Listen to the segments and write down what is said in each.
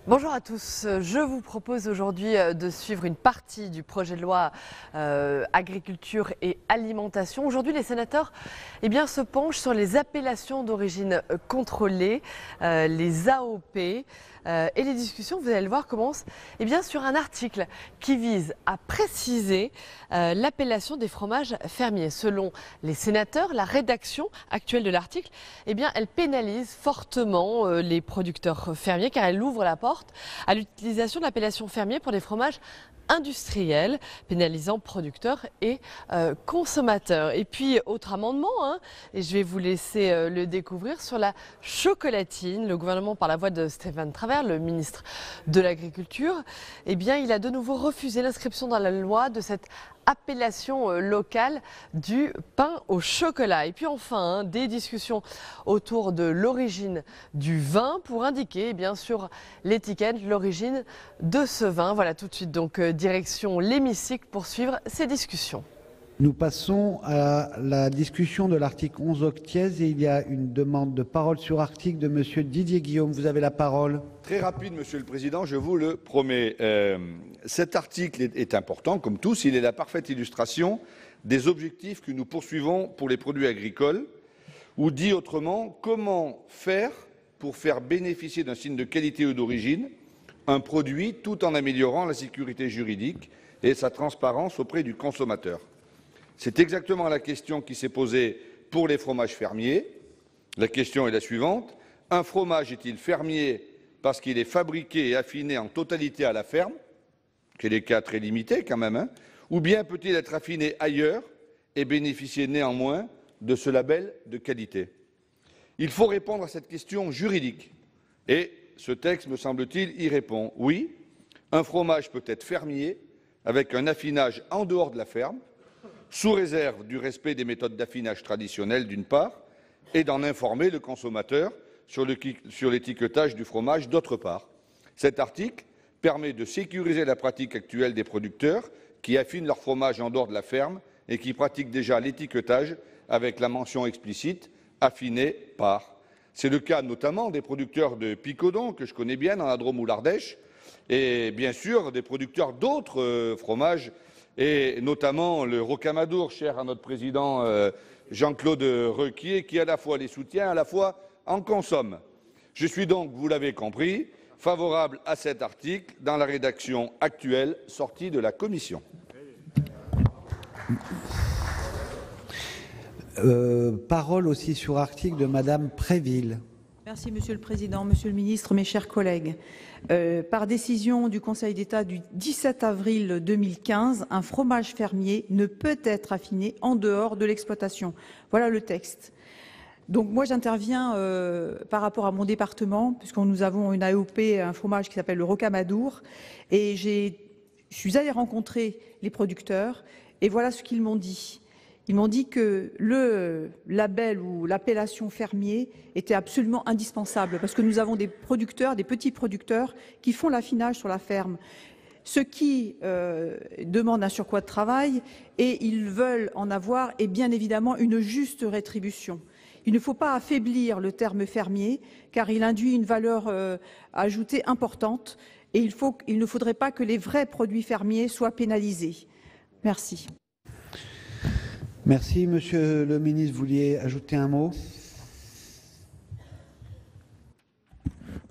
Bonjour à tous, je vous propose aujourd'hui de suivre une partie du projet de loi agriculture et alimentation. Aujourd'hui, les sénateurs se penchent sur les appellations d'origine contrôlée, les AOP. Et les discussions, vous allez le voir, commencent sur un article qui vise à préciser l'appellation des fromages fermiers. Selon les sénateurs, la rédaction actuelle de l'article, elle pénalise fortement les producteurs fermiers car elle ouvre la porte à l'utilisation de l'appellation fermier pour des fromages industriels, pénalisant producteurs et consommateurs. Et puis, autre amendement, et je vais vous laisser le découvrir, sur la chocolatine. Le gouvernement, par la voix de Stéphane Travert, le ministre de l'Agriculture, il a de nouveau refusé l'inscription dans la loi de cette appellation locale du pain au chocolat. Et puis enfin, des discussions autour de l'origine du vin pour indiquer sur l'étiquette l'origine de ce vin. Voilà, tout de suite donc direction l'hémicycle pour suivre ces discussions. Nous passons à la discussion de l'article 11 octiès et il y a une demande de parole sur article de Monsieur Didier Guillaume. Vous avez la parole. Très rapide, Monsieur le Président, je vous le promets. Cet article est important, comme tous. Il est la parfaite illustration des objectifs que nous poursuivons pour les produits agricoles, ou dit autrement, comment faire pour faire bénéficier d'un signe de qualité ou d'origine un produit tout en améliorant la sécurité juridique et sa transparence auprès du consommateur. C'est exactement la question qui s'est posée pour les fromages fermiers. La question est la suivante. Un fromage est-il fermier parce qu'il est fabriqué et affiné en totalité à la ferme, qui est des cas très limités quand même, ou bien peut-il être affiné ailleurs et bénéficier néanmoins de ce label de qualité? Il faut répondre à cette question juridique. Et ce texte, me semble-t-il, y répond. Oui, un fromage peut être fermier avec un affinage en dehors de la ferme, sous réserve du respect des méthodes d'affinage traditionnelles d'une part, et d'en informer le consommateur sur l'étiquetage du fromage d'autre part. Cet article permet de sécuriser la pratique actuelle des producteurs qui affinent leur fromage en dehors de la ferme et qui pratiquent déjà l'étiquetage avec la mention explicite « affiné par ». C'est le cas notamment des producteurs de picodon, que je connais bien dans la Drôme ou l'Ardèche, et bien sûr des producteurs d'autres fromages, et notamment le rocamadour, cher à notre président Jean-Claude Requier, qui à la fois les soutient, à la fois en consomme. Je suis donc, vous l'avez compris, favorable à cet article dans la rédaction actuelle sortie de la Commission. Parole aussi sur article de Madame Préville. Merci Monsieur le Président, Monsieur le Ministre, mes chers collègues. Par décision du Conseil d'État du 17 avril 2015, un fromage fermier ne peut être affiné en dehors de l'exploitation. Voilà le texte. Donc moi j'interviens par rapport à mon département, puisque nous avons une AOP, un fromage qui s'appelle le rocamadour, et je suis allée rencontrer les producteurs, et voilà ce qu'ils m'ont dit. Ils m'ont dit que le label ou l'appellation fermier était absolument indispensable parce que nous avons des producteurs, des petits producteurs qui font l'affinage sur la ferme, ce qui demande un surcroît de travail et ils veulent en avoir et bien évidemment une juste rétribution. Il ne faut pas affaiblir le terme fermier car il induit une valeur ajoutée importante et il ne faudrait pas que les vrais produits fermiers soient pénalisés. Merci. Merci. Monsieur le ministre, vous vouliez ajouter un mot?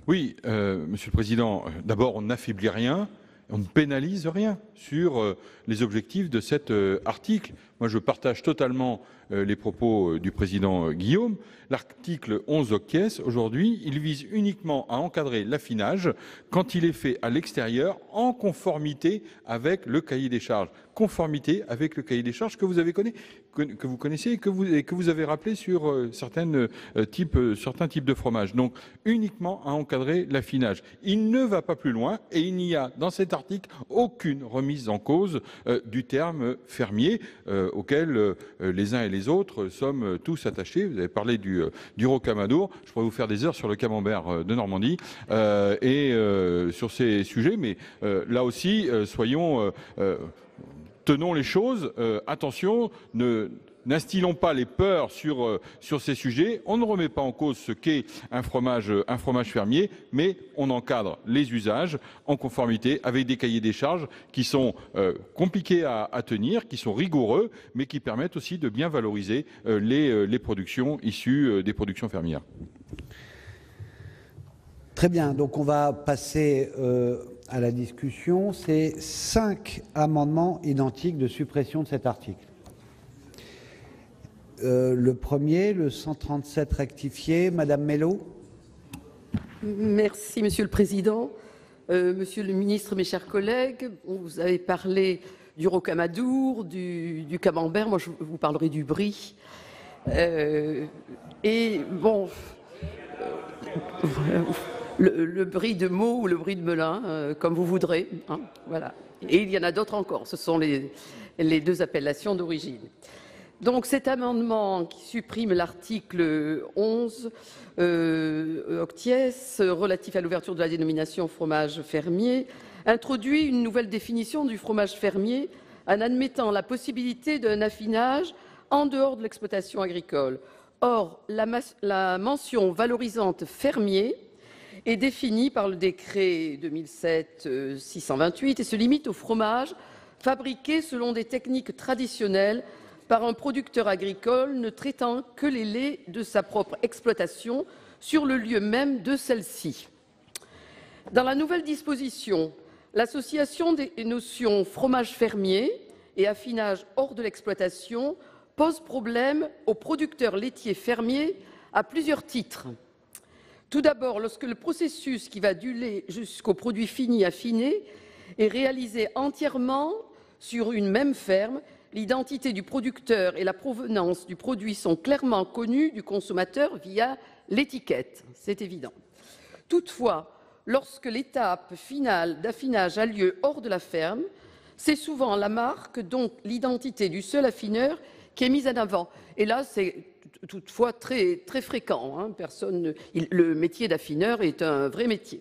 Oui, Monsieur le Président, d'abord, on n'affaiblit rien, on ne pénalise rien sur les objectifs de cet article. Moi, je partage totalement les propos du président Guillaume. L'article 11 octiès, aujourd'hui, il vise uniquement à encadrer l'affinage quand il est fait à l'extérieur en conformité avec le cahier des charges. Conformité avec le cahier des charges que vous connaissez et que vous avez rappelé sur certains types de fromages. Donc, uniquement à encadrer l'affinage. Il ne va pas plus loin et il n'y a dans cet article aucune remise en cause du terme fermier auquel les uns et les autres sommes tous attachés. Vous avez parlé du rocamadour. Je pourrais vous faire des heures sur le camembert de Normandie et sur ces sujets, mais là aussi, soyons tenons les choses, attention, n'instillons pas les peurs sur ces sujets. On ne remet pas en cause ce qu'est un fromage fermier, mais on encadre les usages en conformité avec des cahiers des charges qui sont compliqués à tenir, qui sont rigoureux, mais qui permettent aussi de bien valoriser les productions issues des productions fermières. Très bien, donc on va passer à la discussion. C'est 5 amendements identiques de suppression de cet article. Le premier, le 137 rectifié, Madame Mello. Merci, Monsieur le Président. Monsieur le Ministre, mes chers collègues, vous avez parlé du rocamadour, du camembert, moi je vous parlerai du brie. Et bon, le brie de Meaux ou le brie de Melun, comme vous voudrez. Hein, voilà. Et il y en a d'autres encore, ce sont les deux appellations d'origine. Donc cet amendement qui supprime l'article 11 octies relatif à l'ouverture de la dénomination fromage fermier introduit une nouvelle définition du fromage fermier en admettant la possibilité d'un affinage en dehors de l'exploitation agricole. Or, la mention valorisante fermier est définie par le décret 2007-628 et se limite au fromage fabriqué selon des techniques traditionnelles par un producteur agricole ne traitant que les laits de sa propre exploitation sur le lieu même de celle-ci. Dans la nouvelle disposition, l'association des notions fromage fermier et affinage hors de l'exploitation pose problème aux producteurs laitiers fermiers à plusieurs titres. Tout d'abord, lorsque le processus qui va du lait jusqu'au produit fini affiné est réalisé entièrement sur une même ferme, l'identité du producteur et la provenance du produit sont clairement connues du consommateur via l'étiquette, c'est évident. Toutefois, lorsque l'étape finale d'affinage a lieu hors de la ferme, c'est souvent la marque, donc l'identité du seul affineur, qui est mise en avant. Et là, c'est toutefois très, très fréquent. Hein. Le métier d'affineur est un vrai métier.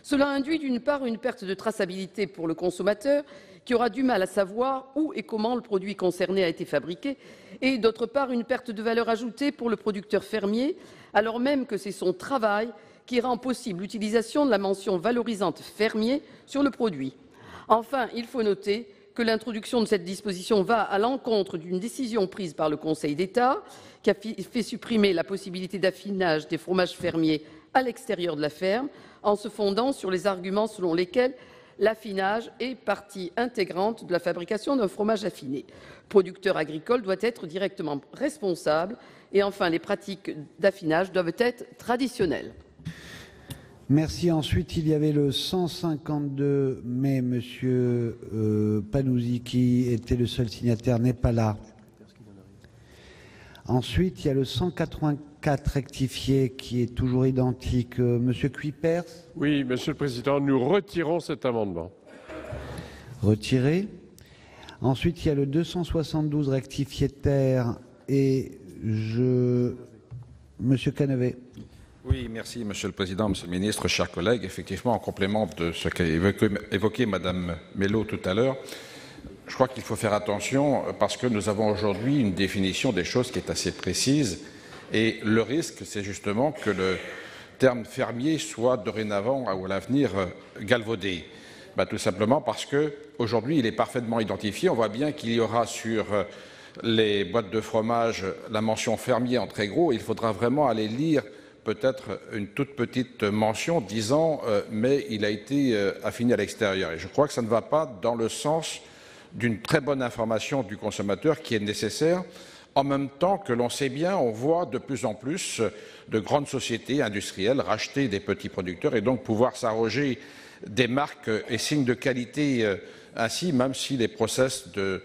Cela induit d'une part une perte de traçabilité pour le consommateur, qui aura du mal à savoir où et comment le produit concerné a été fabriqué, et d'autre part une perte de valeur ajoutée pour le producteur fermier, alors même que c'est son travail qui rend possible l'utilisation de la mention valorisante fermier sur le produit. Enfin, il faut noter que l'introduction de cette disposition va à l'encontre d'une décision prise par le Conseil d'État, qui a fait supprimer la possibilité d'affinage des fromages fermiers à l'extérieur de la ferme, en se fondant sur les arguments selon lesquels l'affinage est partie intégrante de la fabrication d'un fromage affiné. Le producteur agricole doit être directement responsable et enfin les pratiques d'affinage doivent être traditionnelles. Merci. Ensuite, il y avait le 152, mais M. Panouzi, qui était le seul signataire, n'est pas là. Ensuite, il y a le 184 rectifié qui est toujours identique. Monsieur Cuypers. Oui, Monsieur le Président, nous retirons cet amendement. Retiré. Ensuite, il y a le 272 rectifié terre et Monsieur Canevet. Oui, merci Monsieur le Président, Monsieur le Ministre, chers collègues. Effectivement, en complément de ce qu'a évoqué Madame Mello tout à l'heure, je crois qu'il faut faire attention parce que nous avons aujourd'hui une définition des choses qui est assez précise et le risque, c'est justement que le terme fermier soit dorénavant ou à l'avenir galvaudé. Tout simplement parce qu'aujourd'hui, il est parfaitement identifié. On voit bien qu'il y aura sur les boîtes de fromage la mention fermier en très gros. Il faudra vraiment aller lire peut-être une toute petite mention disant mais il a été affiné à l'extérieur. Et je crois que ça ne va pas dans le sens d'une très bonne information du consommateur qui est nécessaire, en même temps que l'on sait bien, on voit de plus en plus de grandes sociétés industrielles racheter des petits producteurs et donc pouvoir s'arroger des marques et signes de qualité ainsi, même si les process de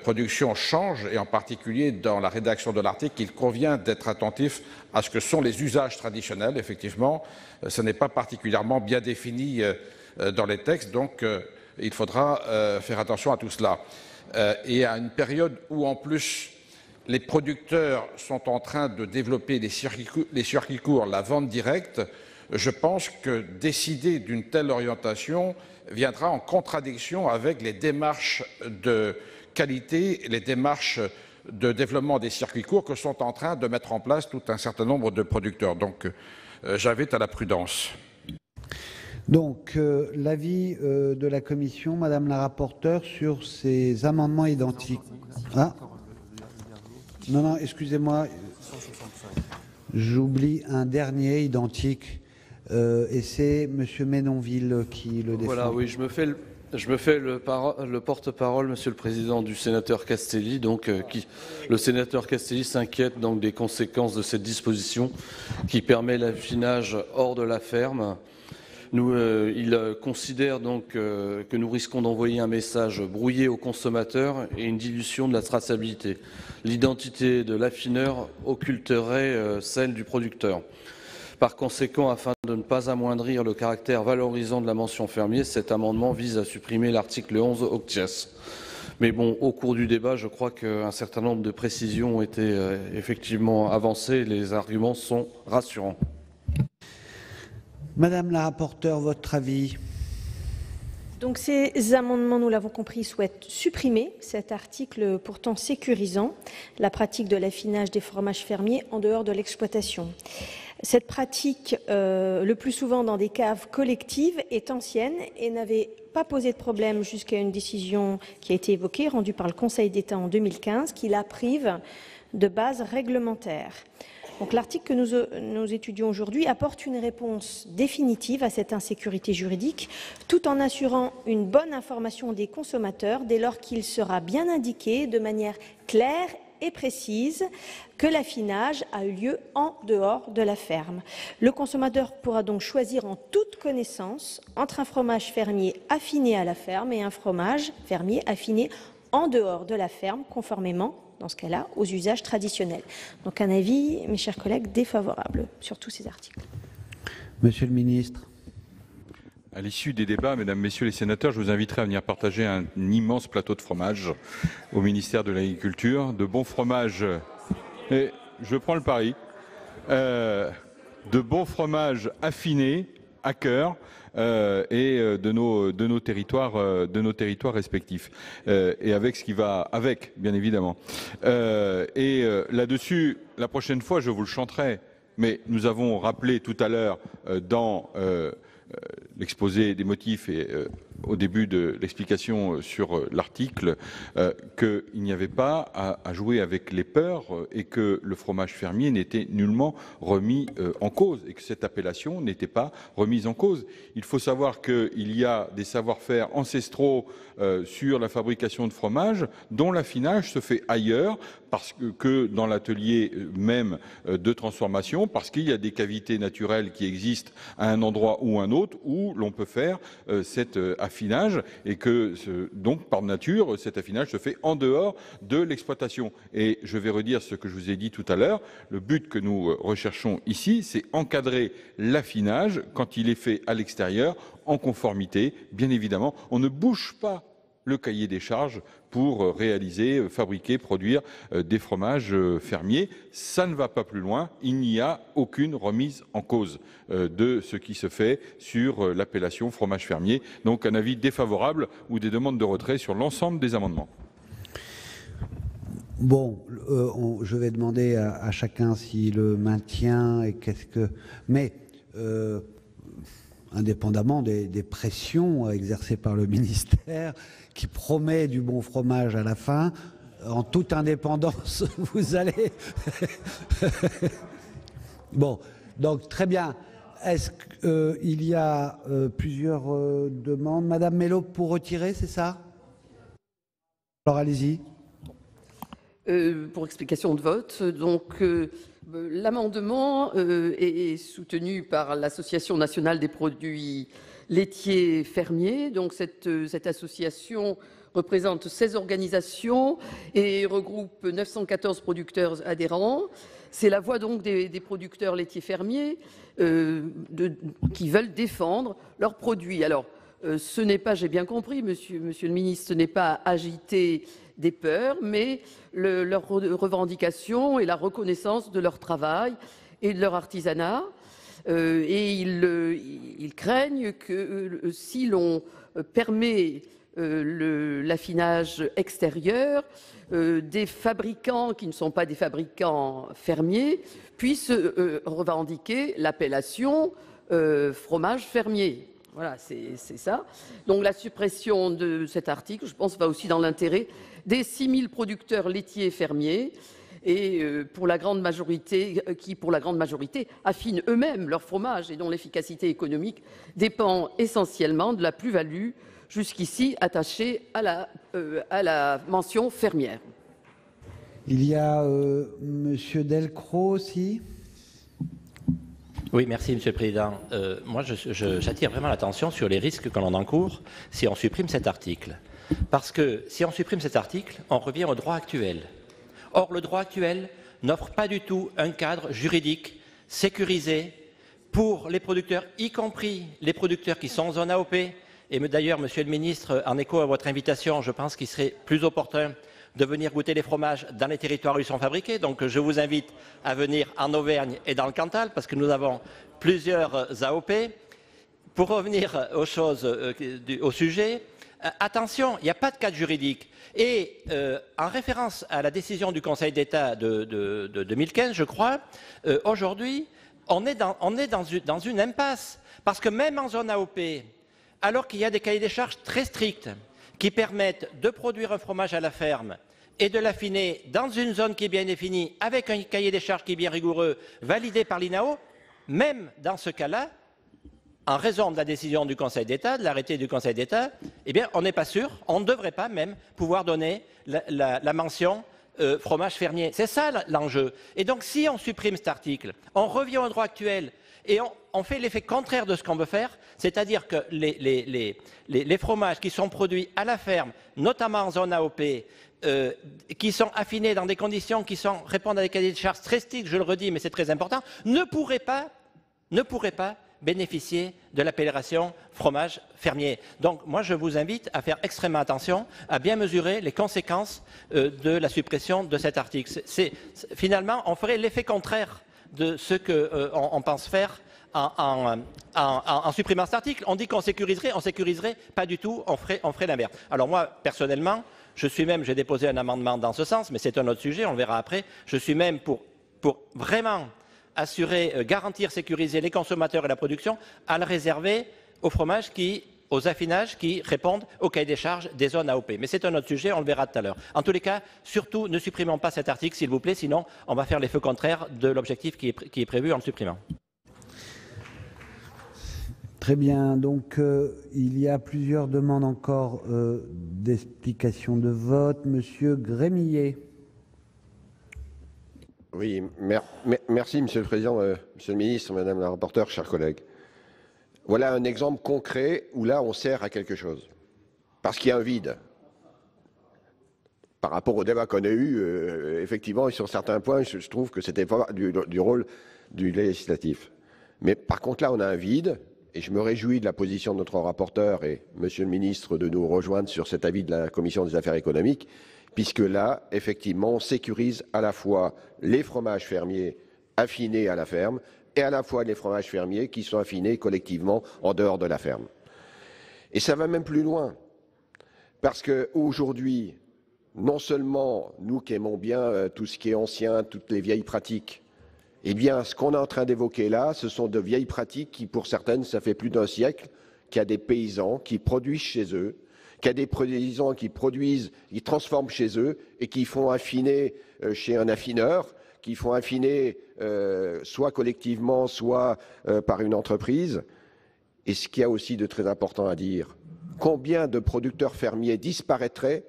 production changent, et en particulier dans la rédaction de l'article, il convient d'être attentif à ce que sont les usages traditionnels. Effectivement, ce n'est pas particulièrement bien défini dans les textes, donc il faudra faire attention à tout cela. Et à une période où, en plus, les producteurs sont en train de développer les circuits courts, la vente directe, je pense que décider d'une telle orientation viendra en contradiction avec les démarches de qualité, les démarches de développement des circuits courts que sont en train de mettre en place tout un certain nombre de producteurs. Donc, j'invite à la prudence. Donc, l'avis de la Commission, Madame la rapporteure, sur ces amendements identiques. Ah. Non, excusez-moi. J'oublie un dernier identique. Et c'est Monsieur Ménonville qui le défend. Voilà, oui, je me fais le porte-parole, Monsieur le Président, du sénateur Castelli. Donc, le sénateur Castelli s'inquiète donc des conséquences de cette disposition qui permet l'affinage hors de la ferme. Il considère donc que nous risquons d'envoyer un message brouillé aux consommateurs et une dilution de la traçabilité. L'identité de l'affineur occulterait celle du producteur. Par conséquent, afin de ne pas amoindrir le caractère valorisant de la mention fermier, cet amendement vise à supprimer l'article 11 octies. Mais bon, au cours du débat, je crois qu'un certain nombre de précisions ont été effectivement avancées. Les arguments sont rassurants. Madame la rapporteure, votre avis? Donc ces amendements, nous l'avons compris, souhaitent supprimer cet article pourtant sécurisant la pratique de l'affinage des fromages fermiers en dehors de l'exploitation. Cette pratique, le plus souvent dans des caves collectives, est ancienne et n'avait pas posé de problème jusqu'à une décision qui a été évoquée, rendue par le Conseil d'État en 2015, qui la prive de base réglementaire. Donc l'article que nous étudions aujourd'hui apporte une réponse définitive à cette insécurité juridique, tout en assurant une bonne information des consommateurs dès lors qu'il sera bien indiqué de manière claire et précise que l'affinage a eu lieu en dehors de la ferme. Le consommateur pourra donc choisir en toute connaissance entre un fromage fermier affiné à la ferme et un fromage fermier affiné en dehors de la ferme, conformément dans ce cas-là, aux usages traditionnels. Donc un avis, mes chers collègues, défavorable sur tous ces articles. Monsieur le ministre. À l'issue des débats, mesdames, messieurs les sénateurs, je vous inviterai à venir partager un immense plateau de fromage au ministère de l'Agriculture, de bons fromages, et je prends le pari, de bons fromages affinés à cœur, et de nos territoires respectifs, et avec ce qui va avec, bien évidemment. Là-dessus, la prochaine fois, je vous le chanterai, mais nous avons rappelé tout à l'heure dans l'exposé des motifs et au début de l'explication sur l'article qu'il n'y avait pas à jouer avec les peurs et que le fromage fermier n'était nullement remis en cause et que cette appellation n'était pas remise en cause. Il faut savoir qu'il y a des savoir-faire ancestraux sur la fabrication de fromage dont l'affinage se fait ailleurs parce que dans l'atelier même de transformation, parce qu'il y a des cavités naturelles qui existent à un endroit ou un autre où l'on peut faire cet affinage et que donc par nature cet affinage se fait en dehors de l'exploitation. Et je vais redire ce que je vous ai dit tout à l'heure, le but que nous recherchons ici, c'est encadrer l'affinage quand il est fait à l'extérieur en conformité, bien évidemment. On ne bouge pas le cahier des charges pour réaliser, fabriquer, produire des fromages fermiers. Ça ne va pas plus loin. Il n'y a aucune remise en cause de ce qui se fait sur l'appellation fromage fermier. Donc un avis défavorable ou des demandes de retrait sur l'ensemble des amendements. Bon, je vais demander à chacun s'il le maintient et qu'est-ce que... Mais... indépendamment des pressions exercées par le ministère, qui promet du bon fromage à la fin, en toute indépendance, vous allez... Bon, donc très bien. Est-ce qu'il y a plusieurs demandes? Madame Mello, pour retirer, c'est ça? Alors allez-y. Pour explication de vote, donc... l'amendement est soutenu par l'Association nationale des produits laitiers fermiers. Donc cette association représente 16 organisations et regroupe 914 producteurs adhérents. C'est la voix donc des producteurs laitiers fermiers qui veulent défendre leurs produits. Alors, ce n'est pas, j'ai bien compris, monsieur le ministre, ce n'est pas agiter des peurs, mais leur revendication et la reconnaissance de leur travail et de leur artisanat. et ils craignent que si l'on permet l'affinage extérieur, des fabricants qui ne sont pas des fabricants fermiers puissent revendiquer l'appellation fromage fermier. Voilà, c'est ça. Donc la suppression de cet article, je pense, va aussi dans l'intérêt des 6 000 producteurs laitiers fermiers et pour la grande majorité, affinent eux-mêmes leur fromage et dont l'efficacité économique dépend essentiellement de la plus-value jusqu'ici attachée à la mention fermière. Il y a Monsieur Delcros aussi. Oui, merci Monsieur le Président. Moi, j'attire vraiment l'attention sur les risques que l'on encourt si on supprime cet article. Parce que si on supprime cet article, on revient au droit actuel. Or, le droit actuel n'offre pas du tout un cadre juridique sécurisé pour les producteurs, y compris les producteurs qui sont en zone AOP. Et d'ailleurs, Monsieur le Ministre, en écho à votre invitation, je pense qu'il serait plus opportun de venir goûter les fromages dans les territoires où ils sont fabriqués. Donc je vous invite à venir en Auvergne et dans le Cantal, parce que nous avons plusieurs AOP. Pour revenir aux choses, au sujet, attention, il n'y a pas de cadre juridique. Et en référence à la décision du Conseil d'État de 2015, je crois, aujourd'hui, on est dans une impasse. Parce que même en zone AOP, alors qu'il y a des cahiers des charges très stricts qui permettent de produire un fromage à la ferme et de l'affiner dans une zone qui est bien définie, avec un cahier des charges qui est bien rigoureux, validé par l'INAO, même dans ce cas-là, en raison de la décision du Conseil d'État, de l'arrêté du Conseil d'État, eh bien, on n'est pas sûr, on ne devrait pas même pouvoir donner la mention fromage fermier. C'est ça l'enjeu. Et donc, si on supprime cet article, on revient au droit actuel et on fait l'effet contraire de ce qu'on veut faire, c'est-à-dire que les fromages qui sont produits à la ferme, notamment en zone AOP, qui sont affinés dans des conditions qui répondent à des cahiers de charges très stricts, je le redis, mais c'est très important, ne pourraient pas bénéficier de l'appellation fromage fermier. Donc moi je vous invite à faire extrêmement attention, à bien mesurer les conséquences de la suppression de cet article. Finalement, on ferait l'effet contraire de ce qu'on pense faire en supprimant cet article. On dit qu'on sécuriserait pas du tout, on ferait l'inverse. Alors moi, personnellement, j'ai déposé un amendement dans ce sens, mais c'est un autre sujet, on le verra après. Je suis même pour vraiment assurer, garantir, sécuriser les consommateurs et la production, à le réserver aux fromages aux affinages qui répondent au cahier des charges des zones AOP. Mais c'est un autre sujet, on le verra tout à l'heure. En tous les cas, surtout, ne supprimons pas cet article, s'il vous plaît, sinon on va faire l'effet contraire de l'objectif qui est prévu en le supprimant. Très bien. Donc, il y a plusieurs demandes encore d'explication de vote. Monsieur Grémillet. Oui, merci Monsieur le Président, Monsieur le Ministre, Madame la rapporteure, chers collègues. Voilà un exemple concret où là on sert à quelque chose. Parce qu'il y a un vide. Par rapport au débat qu'on a eu, effectivement, et sur certains points, je trouve que c'était pas du rôle du législatif. Mais par contre là on a un vide, et je me réjouis de la position de notre rapporteur et Monsieur le Ministre de nous rejoindre sur cet avis de la Commission des affaires économiques, puisque là, effectivement, on sécurise à la fois les fromages fermiers affinés à la ferme et à la fois les fromages fermiers qui sont affinés collectivement en dehors de la ferme. Et ça va même plus loin, parce qu'aujourd'hui, non seulement nous qui aimons bien tout ce qui est ancien, toutes les vieilles pratiques, eh bien, ce qu'on est en train d'évoquer là, ce sont de vieilles pratiques qui, pour certaines, ça fait plus d'un siècle qu'il y a des paysans qui produisent chez eux, qu'il y a des paysans qui produisent, qui transforment chez eux et qui font affiner chez un affineur, qui font affiner soit collectivement, soit par une entreprise. Et ce qu'il y a aussi de très important à dire, combien de producteurs fermiers disparaîtraient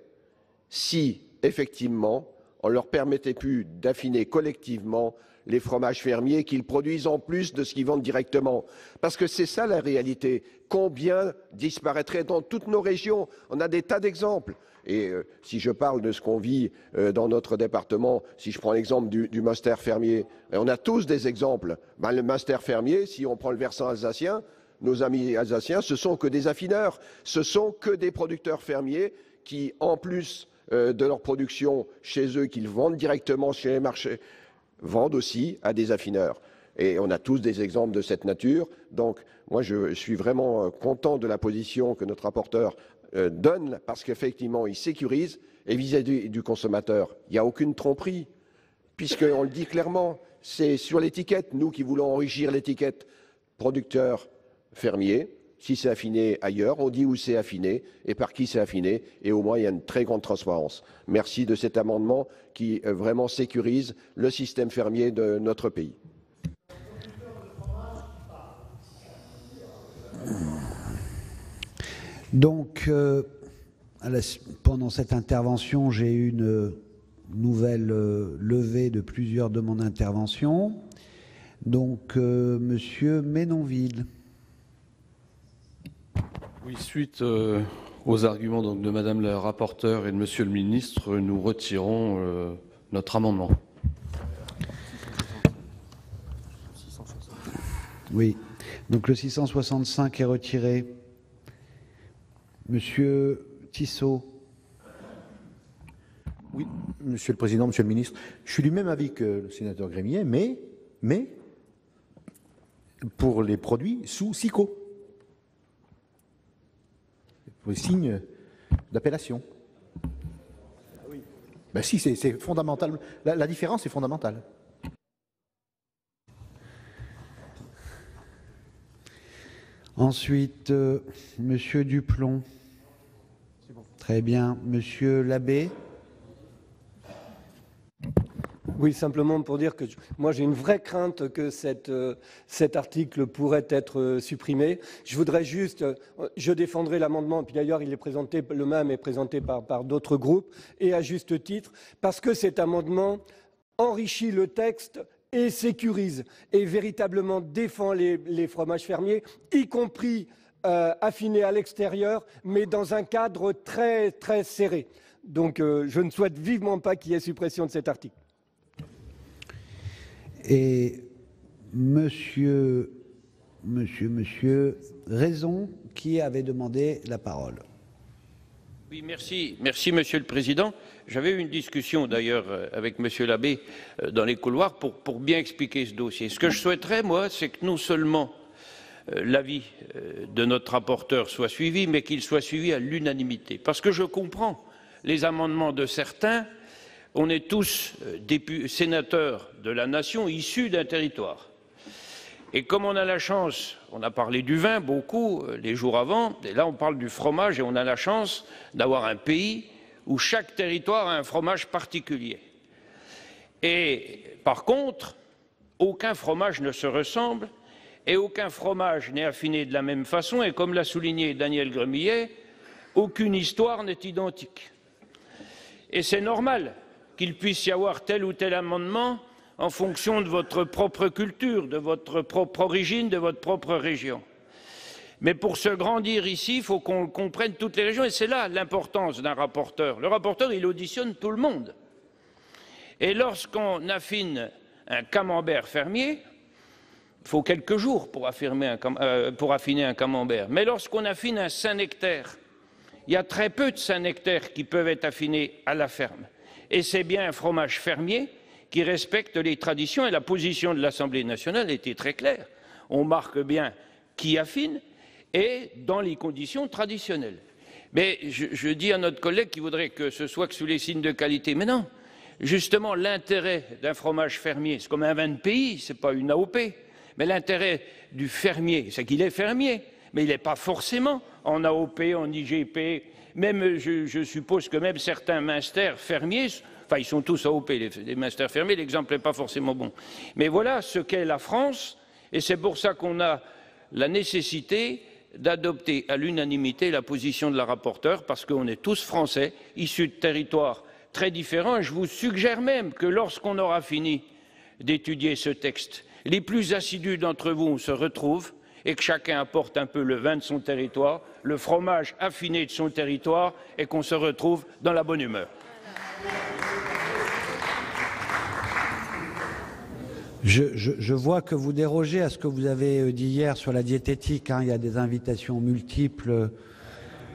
si, effectivement, on ne leur permettait plus d'affiner collectivement les fromages fermiers qu'ils produisent en plus de ce qu'ils vendent directement. Parce que c'est ça la réalité. Combien disparaîtraient dans toutes nos régions? On a des tas d'exemples. Et si je parle de ce qu'on vit dans notre département, si je prends l'exemple du Munster fermier, on a tous des exemples. Ben, le Munster fermier, si on prend le versant alsacien, nos amis alsaciens, ce sont que des affineurs. Ce sont que des producteurs fermiers qui, en plus de leur production chez eux, qu'ils vendent directement chez les marchés, vendent aussi à des affineurs. Et on a tous des exemples de cette nature. Donc, moi, je suis vraiment content de la position que notre rapporteur donne, parce qu'effectivement, il sécurise. Et vis-à-vis du consommateur, il n'y a aucune tromperie, puisqu'on le dit clairement, c'est sur l'étiquette, nous qui voulons enrichir l'étiquette producteur fermier. Si c'est affiné ailleurs, on dit où c'est affiné et par qui c'est affiné, et au moins il y a une très grande transparence. Merci de cet amendement qui vraiment sécurise le système fermier de notre pays. Donc, pendant cette intervention, j'ai eu une nouvelle levée de plusieurs demandes d'intervention. Donc, Monsieur Ménonville. Oui, suite aux arguments donc, de Madame la rapporteure et de Monsieur le ministre, nous retirons notre amendement. Oui. Donc le 665 est retiré. Monsieur Tissot. Oui, Monsieur le Président, Monsieur le Ministre, je suis du même avis que le sénateur Grémier, mais pour les produits sous SICO, pour les signes d'appellation. Oui. Ben si, c'est fondamental. La différence est fondamentale. Ensuite, Monsieur Duplon. Bon. Très bien. Monsieur Labbé. Oui, simplement pour dire que moi j'ai une vraie crainte que cet article pourrait être supprimé. Je voudrais juste, je défendrai l'amendement, puis d'ailleurs il est présenté, le même est présenté par d'autres groupes, et à juste titre, parce que cet amendement enrichit le texte et sécurise, et véritablement défend les fromages fermiers, y compris affinés à l'extérieur, mais dans un cadre très, très serré. Donc je ne souhaite vivement pas qu'il y ait suppression de cet article. Et Monsieur Raison, qui avait demandé la parole. Oui, merci, Monsieur le Président. J'avais eu une discussion d'ailleurs avec Monsieur Labbé dans les couloirs pour bien expliquer ce dossier. Ce que je souhaiterais, moi, c'est que non seulement l'avis de notre rapporteur soit suivi, mais qu'il soit suivi à l'unanimité. Parce que je comprends les amendements de certains. On est tous sénateurs de la nation issus d'un territoire. Et comme on a la chance, on a parlé du vin beaucoup les jours avant, et là on parle du fromage, et on a la chance d'avoir un pays où chaque territoire a un fromage particulier. Et par contre, aucun fromage ne se ressemble, et aucun fromage n'est affiné de la même façon, et comme l'a souligné Daniel Gremillet, aucune histoire n'est identique. Et c'est normal qu'il puisse y avoir tel ou tel amendement en fonction de votre propre culture, de votre propre origine, de votre propre région. Mais pour se grandir ici, il faut qu'on comprenne toutes les régions, et c'est là l'importance d'un rapporteur. Le rapporteur, il auditionne tout le monde. Et lorsqu'on affine un camembert fermier, il faut quelques jours pour affiner un camembert. Mais lorsqu'on affine un Saint-Nectaire, il y a très peu de Saint-Nectaire qui peuvent être affinés à la ferme. Et c'est bien un fromage fermier qui respecte les traditions, et la position de l'Assemblée nationale était très claire. On marque bien qui affine et dans les conditions traditionnelles. Mais je dis à notre collègue qui voudrait que ce soit que sous les signes de qualité. Mais non, justement, l'intérêt d'un fromage fermier, c'est comme un vin de pays, ce n'est pas une AOP. Mais l'intérêt du fermier, c'est qu'il est fermier, mais il n'est pas forcément en AOP, en IGP. Même, je suppose que même certains Munster fermiers, enfin ils sont tous AOP, les Munster fermiers, l'exemple n'est pas forcément bon. Mais voilà ce qu'est la France, et c'est pour ça qu'on a la nécessité d'adopter à l'unanimité la position de la rapporteure, parce qu'on est tous Français, issus de territoires très différents, et je vous suggère même que lorsqu'on aura fini d'étudier ce texte, les plus assidus d'entre vous se retrouvent, et que chacun apporte un peu le vin de son territoire, le fromage affiné de son territoire, et qu'on se retrouve dans la bonne humeur. Je vois que vous dérogez à ce que vous avez dit hier sur la diététique. Il y a des invitations multiples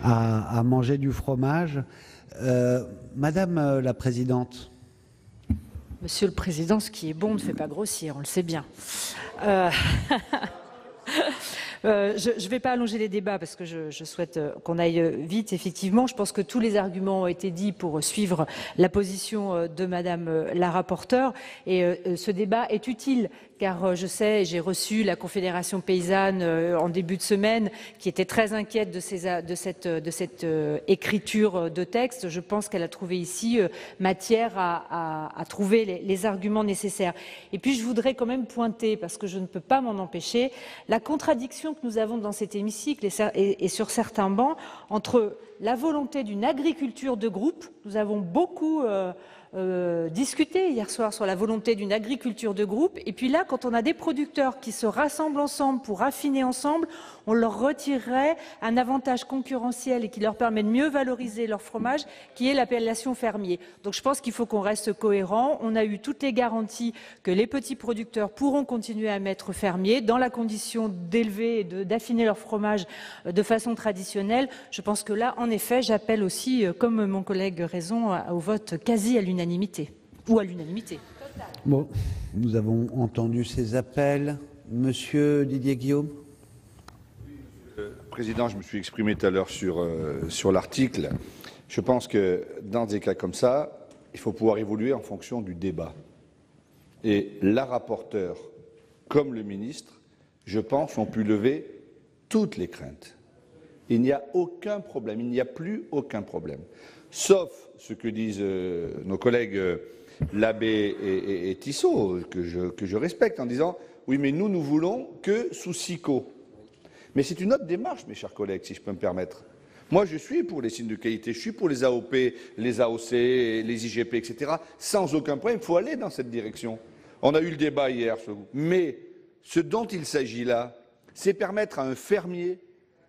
à manger du fromage. Madame la Présidente. Monsieur le Président, ce qui est bon ne fait pas grossir, on le sait bien. Je ne vais pas allonger les débats parce que je souhaite qu'on aille vite. Effectivement, je pense que tous les arguments ont été dits pour suivre la position de Madame la rapporteure. Et ce débat est utile car je sais, j'ai reçu la Confédération paysanne en début de semaine qui était très inquiète de cette écriture de texte. Je pense qu'elle a trouvé ici matière à trouver les arguments nécessaires. Et puis je voudrais quand même pointer, parce que je ne peux pas m'en empêcher, la contradiction que nous avons dans cet hémicycle et sur certains bancs entre la volonté d'une agriculture de groupe. Nous avons beaucoup discuté hier soir sur la volonté d'une agriculture de groupe. Et puis là, quand on a des producteurs qui se rassemblent ensemble pour affiner ensemble, on leur retirerait un avantage concurrentiel et qui leur permet de mieux valoriser leur fromage, qui est l'appellation fermier. Donc je pense qu'il faut qu'on reste cohérent. On a eu toutes les garanties que les petits producteurs pourront continuer à mettre fermier dans la condition d'élever et d'affiner leur fromage de façon traditionnelle. Je pense que là, en effet, j'appelle aussi, comme mon collègue Raison, au vote quasi à l'unanimité, ou à l'unanimité. Bon, nous avons entendu ces appels. Monsieur Didier Guillaume. Président, je me suis exprimé tout à l'heure sur l'article. Je pense que dans des cas comme ça, il faut pouvoir évoluer en fonction du débat. Et la rapporteure, comme le ministre, je pense, ont pu lever toutes les craintes. Il n'y a aucun problème, il n'y a plus aucun problème. Sauf ce que disent nos collègues Labbé et Tissot, que je respecte, en disant « oui, mais nous voulons que sous SIQO ». Mais c'est une autre démarche, mes chers collègues, si je peux me permettre. Moi, je suis pour les signes de qualité, je suis pour les AOP, les AOC, les IGP, etc. Sans aucun problème, il faut aller dans cette direction. On a eu le débat hier, mais ce dont il s'agit là, c'est permettre à un fermier,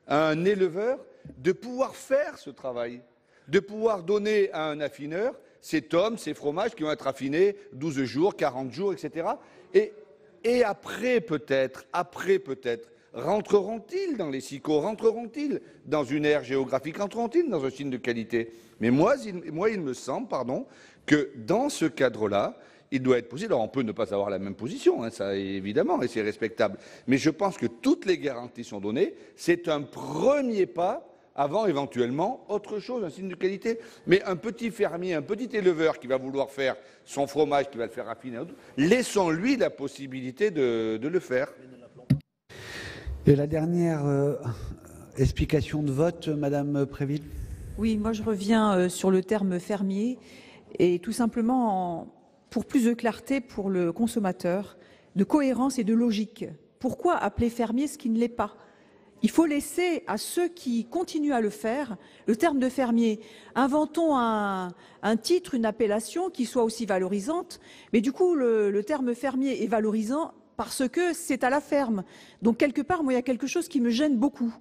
à un éleveur, de pouvoir faire ce travail, de pouvoir donner à un affineur ces tomes, ces fromages qui vont être affinés 12 jours, 40 jours, etc. Et après peut-être, rentreront-ils dans les SIQO, rentreront-ils dans une aire géographique, rentreront-ils dans un signe de qualité? Mais moi, il me semble, que dans ce cadre-là, il doit être possible. Alors, on peut ne pas avoir la même position, ça évidemment, et c'est respectable. Mais je pense que toutes les garanties sont données. C'est un premier pas avant, éventuellement, autre chose, un signe de qualité. Mais un petit fermier, un petit éleveur qui va vouloir faire son fromage, qui va le faire affiner, laissons-lui la possibilité de le faire. Et la dernière explication de vote, Madame Préville. Oui, moi je reviens sur le terme fermier et tout simplement pour plus de clarté pour le consommateur, de cohérence et de logique. Pourquoi appeler fermier ce qui ne l'est pas? Il faut laisser à ceux qui continuent à le faire le terme de fermier. Inventons un titre, une appellation qui soit aussi valorisante, mais du coup le terme fermier est valorisant parce que c'est à la ferme. Donc quelque part, moi, il y a quelque chose qui me gêne beaucoup.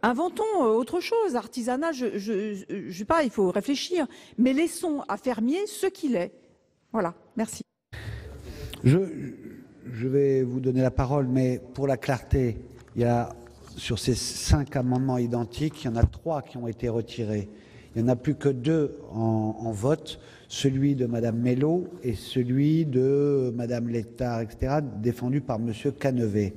Inventons autre chose, artisanat, je sais pas, il faut réfléchir, mais laissons à fermier ce qu'il est. Voilà, merci. Je vais vous donner la parole, mais pour la clarté, il y a sur ces 5 amendements identiques, il y en a 3 qui ont été retirés. Il n'y en a plus que 2 en vote, celui de Madame Mello et celui de Madame Létard, etc., défendu par Monsieur Canevet.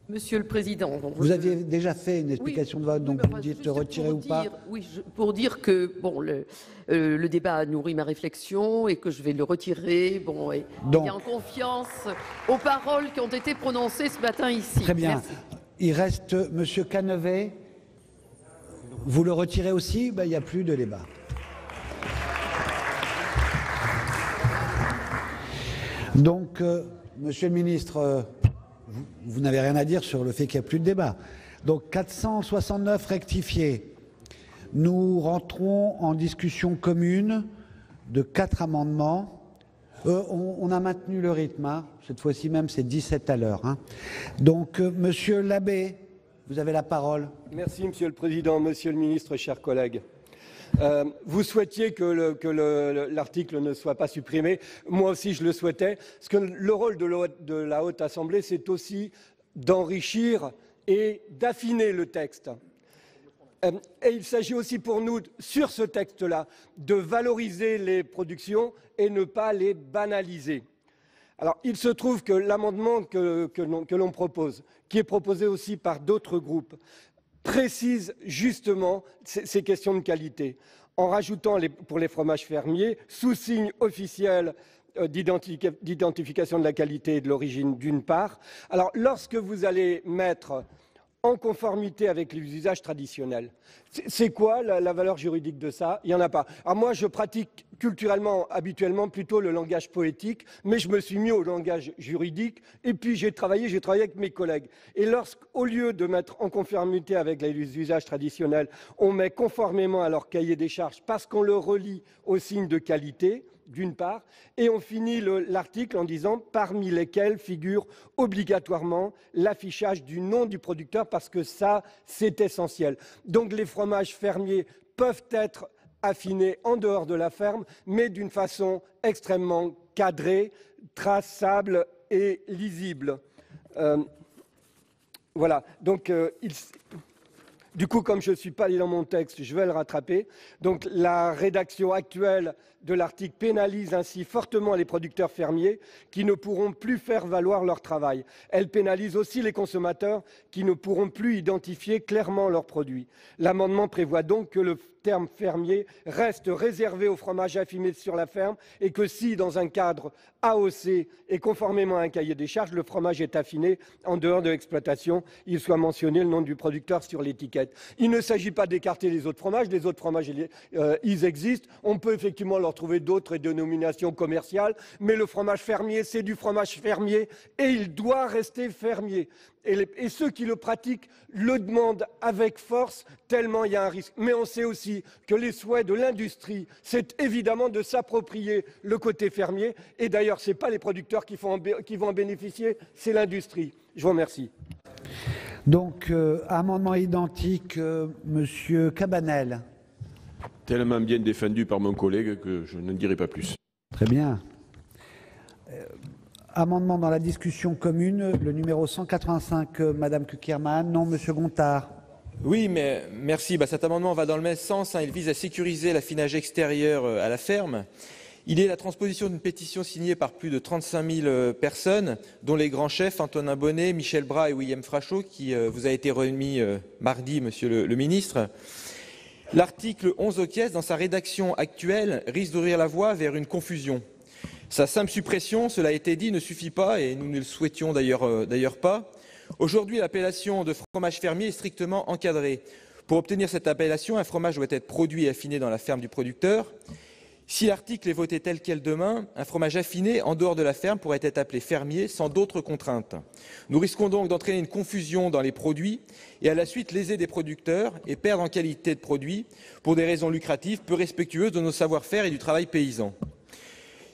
Monsieur le Président. Vous aviez déjà fait une explication de vote, donc vous dites retirer ou pas? Oui, pour dire que bon, le débat a nourri ma réflexion et que je vais le retirer. Bon, et en confiance aux paroles qui ont été prononcées ce matin ici. Très bien. Merci. Il reste Monsieur Canevet. Vous le retirez aussi? Il n'y a plus de débat. Donc, Monsieur le ministre, vous n'avez rien à dire sur le fait qu'il n'y a plus de débat. Donc, 469 rectifiés. Nous rentrons en discussion commune de 4 amendements. On a maintenu le rythme. Cette fois-ci même, c'est 17 à l'heure. Donc, Monsieur Labbé, vous avez la parole. Merci, Monsieur le Président, Monsieur le Ministre, chers collègues. Vous souhaitiez que l'article ne soit pas supprimé. Moi aussi, je le souhaitais. Parce que le rôle de la Haute Assemblée, c'est aussi d'enrichir et d'affiner le texte. Et il s'agit aussi pour nous, sur ce texte-là, de valoriser les productions et ne pas les banaliser. Alors, il se trouve que l'amendement que l'on propose, qui est proposé aussi par d'autres groupes, précise justement ces questions de qualité, en rajoutant pour les fromages fermiers, sous signe officiel d'identification de la qualité et de l'origine d'une part. Alors, lorsque vous allez mettre en conformité avec les usages traditionnels, c'est quoi la valeur juridique de ça? Il n'y en a pas. Alors moi, je pratique culturellement, habituellement, plutôt le langage poétique, mais je me suis mis au langage juridique, et puis j'ai travaillé avec mes collègues. Et lorsqu'au lieu de mettre en conformité avec les usages traditionnels, on met conformément à leur cahier des charges, parce qu'on le relie aux signes de qualité, d'une part, et on finit l'article en disant parmi lesquels figure obligatoirement l'affichage du nom du producteur, parce que ça, c'est essentiel. Donc les fromages fermiers peuvent être affinés en dehors de la ferme, mais d'une façon extrêmement cadrée, traçable et lisible. Voilà, donc du coup, comme je ne suis pas allé dans mon texte, je vais le rattraper. Donc la rédaction actuelle de l'article pénalise ainsi fortement les producteurs fermiers qui ne pourront plus faire valoir leur travail. Elle pénalise aussi les consommateurs qui ne pourront plus identifier clairement leurs produits. L'amendement prévoit donc que le terme fermier reste réservé au fromage affiné sur la ferme et que si, dans un cadre AOC et conformément à un cahier des charges, le fromage est affiné en dehors de l'exploitation, il soit mentionné le nom du producteur sur l'étiquette. Il ne s'agit pas d'écarter les autres fromages. Les autres fromages, ils existent. On peut effectivement leur trouver d'autres dénominations commerciales, mais le fromage fermier, c'est du fromage fermier et il doit rester fermier. Et ceux qui le pratiquent le demandent avec force, tellement il y a un risque. Mais on sait aussi que les souhaits de l'industrie, c'est évidemment de s'approprier le côté fermier. Et d'ailleurs, ce n'est pas les producteurs qui vont en bénéficier, c'est l'industrie. Je vous remercie. Donc, amendement identique, Monsieur Cabanel. Tellement bien défendu par mon collègue que je ne dirai pas plus. Très bien. Amendement dans la discussion commune, le numéro 185, Madame Kukierman. Non, Monsieur Gontard. Oui, mais merci. Cet amendement va dans le même sens. Il vise à sécuriser l'affinage extérieur à la ferme. Il est la transposition d'une pétition signée par plus de 35 000 personnes, dont les grands chefs Antonin Bonnet, Michel Bras et William Frachot, qui vous a été remis mardi, Monsieur le ministre. L'article 11 oquies, dans sa rédaction actuelle, risque d'ouvrir la voie vers une confusion. Sa simple suppression, cela a été dit, ne suffit pas, et nous ne le souhaitions d'ailleurs pas. Aujourd'hui, l'appellation de fromage fermier est strictement encadrée. Pour obtenir cette appellation, un fromage doit être produit et affiné dans la ferme du producteur. Si l'article est voté tel quel demain, un fromage affiné en dehors de la ferme pourrait être appelé fermier sans d'autres contraintes. Nous risquons donc d'entraîner une confusion dans les produits et à la suite léser des producteurs et perdre en qualité de produit pour des raisons lucratives peu respectueuses de nos savoir-faire et du travail paysan.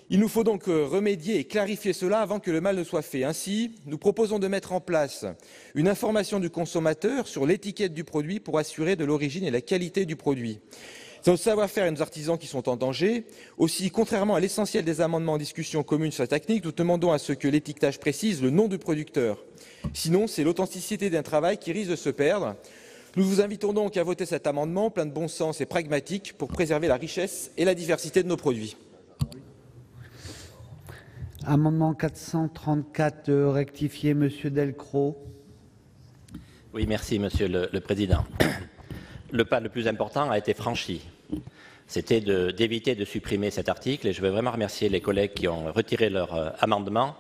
Il nous faut donc remédier et clarifier cela avant que le mal ne soit fait. Ainsi, nous proposons de mettre en place une information du consommateur sur l'étiquette du produit pour assurer de l'origine et la qualité du produit. C'est notre savoir-faire et nos artisans qui sont en danger. Aussi, contrairement à l'essentiel des amendements en discussion commune sur la technique, nous demandons à ce que l'étiquetage précise le nom du producteur. Sinon, c'est l'authenticité d'un travail qui risque de se perdre. Nous vous invitons donc à voter cet amendement plein de bon sens et pragmatique pour préserver la richesse et la diversité de nos produits. Amendement 434 rectifié, Monsieur Delcros. Oui, merci, Monsieur le Président. Le pas le plus important a été franchi. C'était d'éviter de supprimer cet article et je veux vraiment remercier les collègues qui ont retiré leur amendement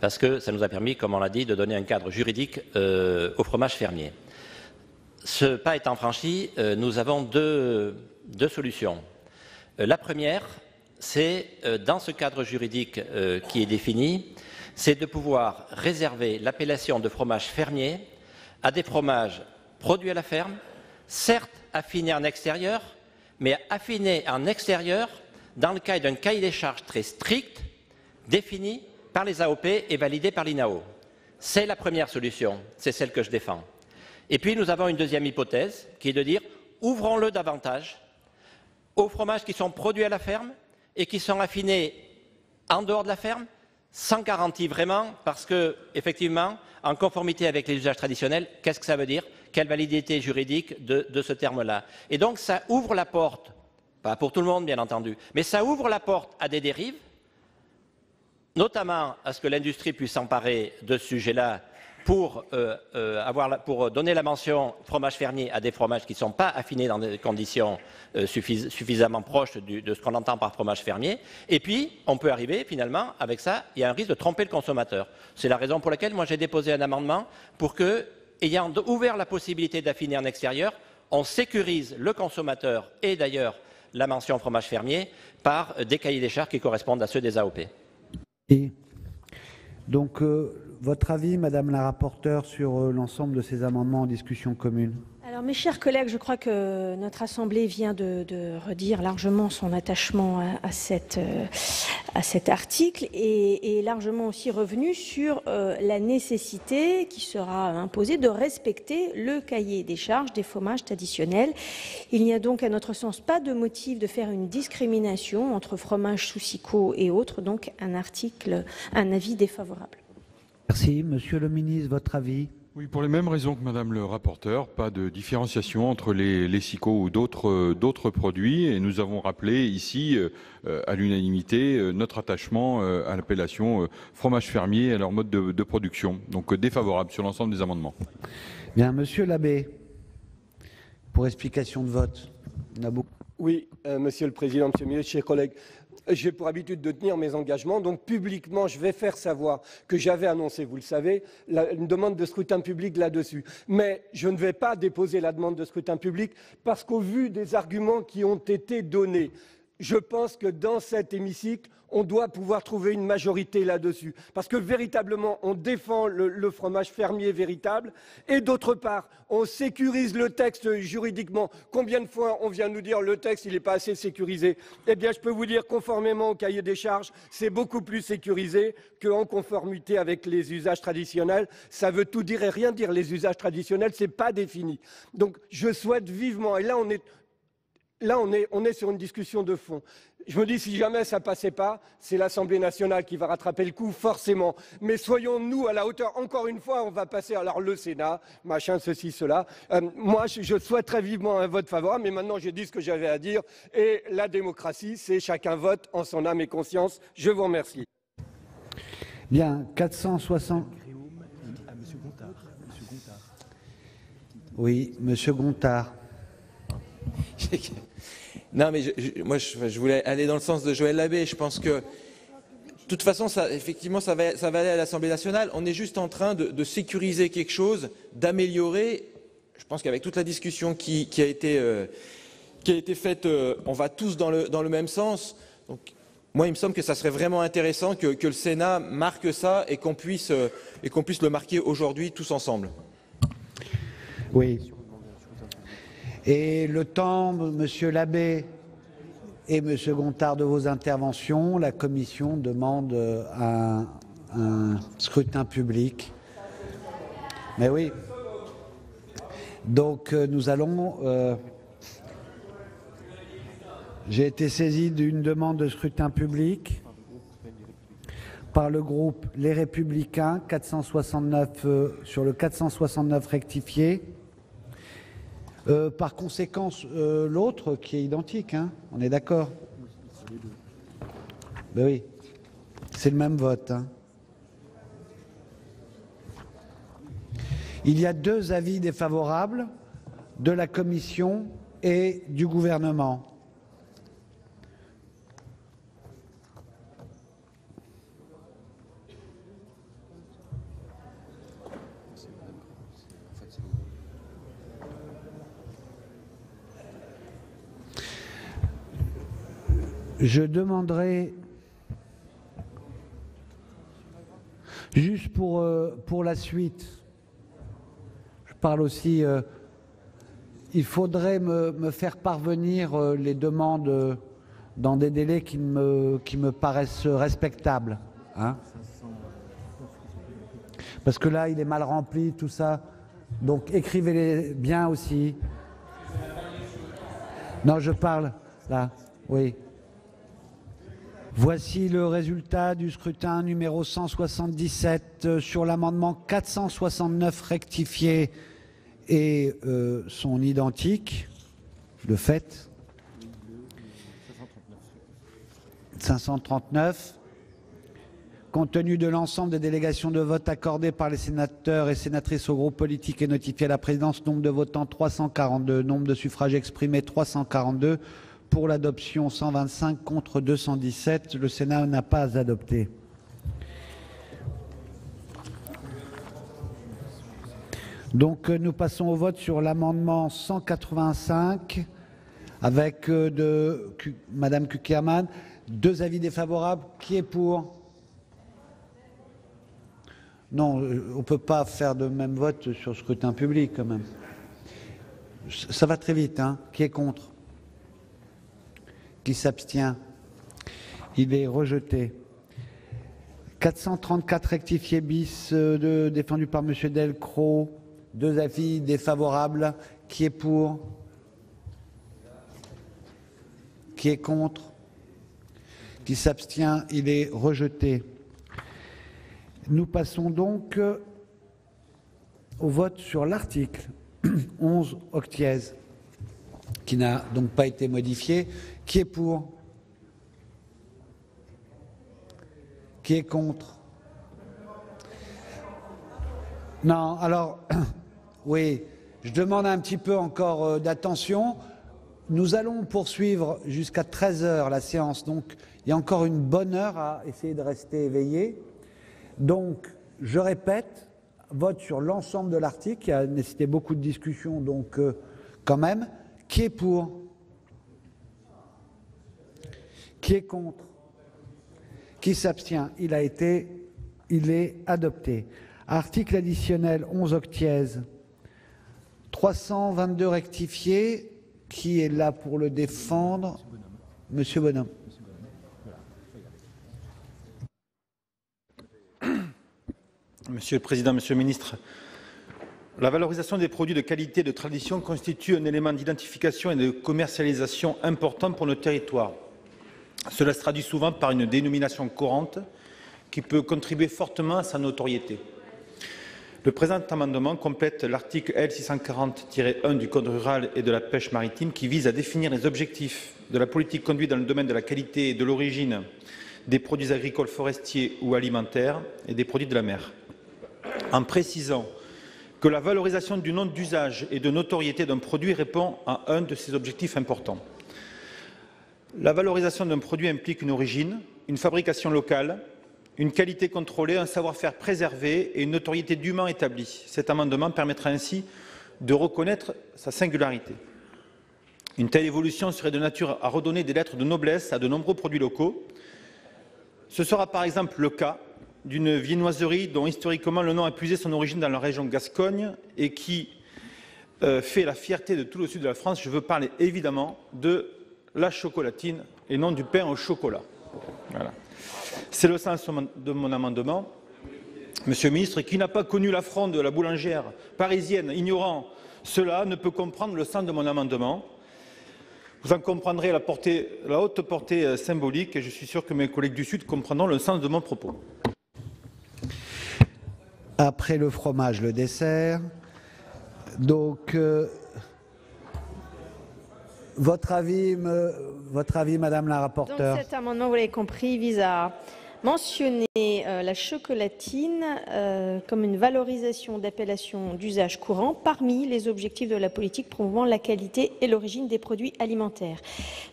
parce que ça nous a permis, comme on l'a dit, de donner un cadre juridique au fromage fermier. Ce pas étant franchi, nous avons deux solutions. La première, c'est dans ce cadre juridique qui est défini, c'est de pouvoir réserver l'appellation de fromage fermier à des fromages produits à la ferme, certes affinés en extérieur, mais affinés en extérieur dans le cadre d'un cahier des charges très strict, défini par les AOP et validé par l'INAO. C'est la première solution, c'est celle que je défends. Et puis nous avons une deuxième hypothèse, qui est de dire ouvrons-le davantage aux fromages qui sont produits à la ferme et qui sont affinés en dehors de la ferme, sans garantie vraiment, parce que, effectivement, en conformité avec les usages traditionnels, qu'est-ce que ça veut dire? quelle validité juridique de ce terme-là. Et donc ça ouvre la porte, pas pour tout le monde bien entendu, mais ça ouvre la porte à des dérives, notamment à ce que l'industrie puisse s'emparer de ce sujet-là pour donner la mention fromage fermier à des fromages qui ne sont pas affinés dans des conditions suffisamment proches de ce qu'on entend par fromage fermier. Et puis, on peut arriver, finalement, avec ça, il y a un risque de tromper le consommateur. C'est la raison pour laquelle, moi, j'ai déposé un amendement pour que, ayant ouvert la possibilité d'affiner en extérieur, on sécurise le consommateur et d'ailleurs la mention fromage fermier par des cahiers des charges qui correspondent à ceux des AOP. Et donc, votre avis, Madame la rapporteure, sur l'ensemble de ces amendements en discussion commune? Alors, mes chers collègues, je crois que notre Assemblée vient de redire largement son attachement à cet article et est largement aussi revenu sur la nécessité qui sera imposée de respecter le cahier des charges des fromages traditionnels. Il n'y a donc, à notre sens, pas de motif de faire une discrimination entre fromages sous SIQO et autres, donc un avis défavorable. Merci. Monsieur le ministre, votre avis? Oui, pour les mêmes raisons que Madame le rapporteur, pas de différenciation entre les SIQO ou d'autres produits. Et nous avons rappelé ici, à l'unanimité, notre attachement à l'appellation fromage fermier et à leur mode de production. Donc défavorable sur l'ensemble des amendements. Bien, Monsieur Labbé, pour explication de vote. On a beaucoup. Oui, Monsieur le Président, Monsieur le ministre, chers collègues. J'ai pour habitude de tenir mes engagements, donc publiquement, je vais faire savoir que j'avais annoncé, vous le savez, une demande de scrutin public là-dessus. Mais je ne vais pas déposer la demande de scrutin public parce qu'au vu des arguments qui ont été donnés, je pense que dans cet hémicycle, on doit pouvoir trouver une majorité là-dessus. Parce que véritablement, on défend le fromage fermier véritable et d'autre part, on sécurise le texte juridiquement. Combien de fois on vient nous dire le texte, il n'est pas assez sécurisé? Eh bien, je peux vous dire, conformément au cahier des charges, c'est beaucoup plus sécurisé qu'en conformité avec les usages traditionnels. Ça veut tout dire et rien dire. Les usages traditionnels, ce n'est pas défini. Donc, je souhaite vivement, et là, on est sur une discussion de fond. Je me dis, si jamais ça ne passait pas, c'est l'Assemblée nationale qui va rattraper le coup, forcément. Mais soyons-nous à la hauteur. Encore une fois, on va passer, alors le Sénat, machin, ceci, cela. Moi, je souhaite très vivement un vote favorable, mais maintenant, j'ai dit ce que j'avais à dire. Et la démocratie, c'est chacun vote en son âme et conscience. Je vous remercie. Bien, 460... Oui, Monsieur Gontard. Non, mais moi, je voulais aller dans le sens de Joël Labbé. Je pense que, de toute façon, effectivement, ça va aller à l'Assemblée nationale. On est juste en train de sécuriser quelque chose, d'améliorer. Je pense qu'avec toute la discussion qui a été faite, on va tous dans le même sens. Donc, moi, il me semble que ça serait vraiment intéressant que le Sénat marque ça et qu'on puisse le marquer aujourd'hui tous ensemble. Oui. Et le temps, Monsieur Labbé et Monsieur Gontard, de vos interventions, la Commission demande un scrutin public. Mais oui. Donc nous allons... J'ai été saisi d'une demande de scrutin public par le groupe Les Républicains, 469 sur le 469 rectifié. Par conséquent, l'autre qui est identique, hein, on est d'accord? Ben oui, c'est le même vote. Hein. Il y a deux avis défavorables de la Commission et du gouvernement. Je demanderai, juste pour la suite, je parle aussi, il faudrait me faire parvenir les demandes dans des délais qui me paraissent respectables. Hein, parce que là, il est mal rempli, tout ça. Donc écrivez-les bien aussi. Non, je parle, là, oui. Voici le résultat du scrutin numéro 177 sur l'amendement 469 rectifié et sont identiques, de fait. 539. Compte tenu de l'ensemble des délégations de vote accordées par les sénateurs et sénatrices aux groupes politiques et notifiées à la présidence, nombre de votants 342, nombre de suffrages exprimés 342, pour l'adoption 125 contre 217, le Sénat n'a pas adopté. Donc nous passons au vote sur l'amendement 185 avec Madame Cukierman. Deux avis défavorables. Qui est pour? Non, on ne peut pas faire de même vote sur le scrutin public quand même. Ça va très vite, hein. Qui est contre? Qui s'abstient? Il est rejeté. 434 rectifié bis défendu par M. Delcros. Deux avis défavorables. Qui est pour? Qui est contre? Qui s'abstient? Il est rejeté. Nous passons donc au vote sur l'article 11 octièse, qui n'a donc pas été modifié. Qui est pour? Qui est contre? Non, alors, oui, je demande un petit peu encore d'attention. Nous allons poursuivre jusqu'à 13 h la séance, donc il y a encore une bonne heure à essayer de rester éveillé. Donc, je répète, vote sur l'ensemble de l'article, qui a nécessité beaucoup de discussions, donc quand même. Qui est pour? Qui est contre? Qui s'abstient? Il est adopté. Article additionnel 11 octièse, 322 rectifié. Qui est là pour le défendre? Monsieur Bonhomme. Monsieur le Président, Monsieur le Ministre, la valorisation des produits de qualité et de tradition constitue un élément d'identification et de commercialisation important pour nos territoires. Cela se traduit souvent par une dénomination courante qui peut contribuer fortement à sa notoriété. Le présent amendement complète l'article L640-1 du Code rural et de la pêche maritime qui vise à définir les objectifs de la politique conduite dans le domaine de la qualité et de l'origine des produits agricoles, forestiers ou alimentaires et des produits de la mer, en précisant que la valorisation du nom d'usage et de notoriété d'un produit répond à un de ces objectifs importants. La valorisation d'un produit implique une origine, une fabrication locale, une qualité contrôlée, un savoir-faire préservé et une notoriété dûment établie. Cet amendement permettra ainsi de reconnaître sa singularité. Une telle évolution serait de nature à redonner des lettres de noblesse à de nombreux produits locaux. Ce sera par exemple le cas d'une viennoiserie dont historiquement le nom a puisé son origine dans la région Gascogne et qui fait la fierté de tout le sud de la France. Je veux parler évidemment de la chocolatine et non du pain au chocolat. Voilà. C'est le sens de mon amendement. Monsieur le ministre, qui n'a pas connu l'affront de la boulangère parisienne, ignorant cela, ne peut comprendre le sens de mon amendement. Vous en comprendrez la haute portée symbolique et je suis sûr que mes collègues du Sud comprendront le sens de mon propos. Après le fromage, le dessert. Donc, votre avis, Madame la rapporteure? Donc, cet amendement, vous l'avez compris, vise à mentionner la chocolatine comme une valorisation d'appellation d'usage courant parmi les objectifs de la politique promouvant la qualité et l'origine des produits alimentaires.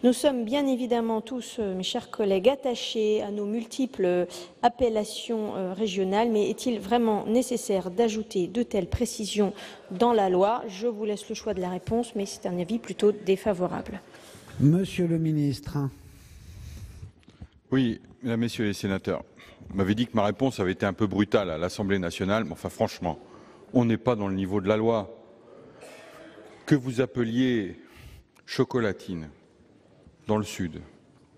Nous sommes bien évidemment tous, mes chers collègues, attachés à nos multiples appellations régionales, mais est-il vraiment nécessaire d'ajouter de telles précisions dans la loi? Je vous laisse le choix de la réponse, mais c'est un avis plutôt défavorable. Monsieur le ministre. Oui, mesdames, messieurs les sénateurs, vous m'avez dit que ma réponse avait été un peu brutale à l'Assemblée nationale, mais enfin franchement, on n'est pas dans le niveau de la loi. Que vous appeliez chocolatine dans le Sud,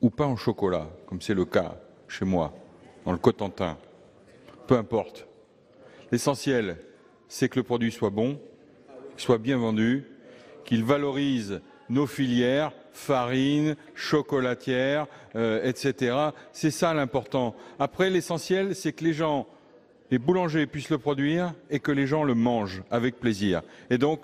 ou pain au chocolat, comme c'est le cas chez moi, dans le Cotentin, peu importe. L'essentiel, c'est que le produit soit bon, qu'il soit bien vendu, qu'il valorise nos filières, farine, chocolatière, etc. C'est ça l'important. Après, l'essentiel, c'est que les gens les boulangers puissent le produire et que les gens le mangent avec plaisir. Et donc,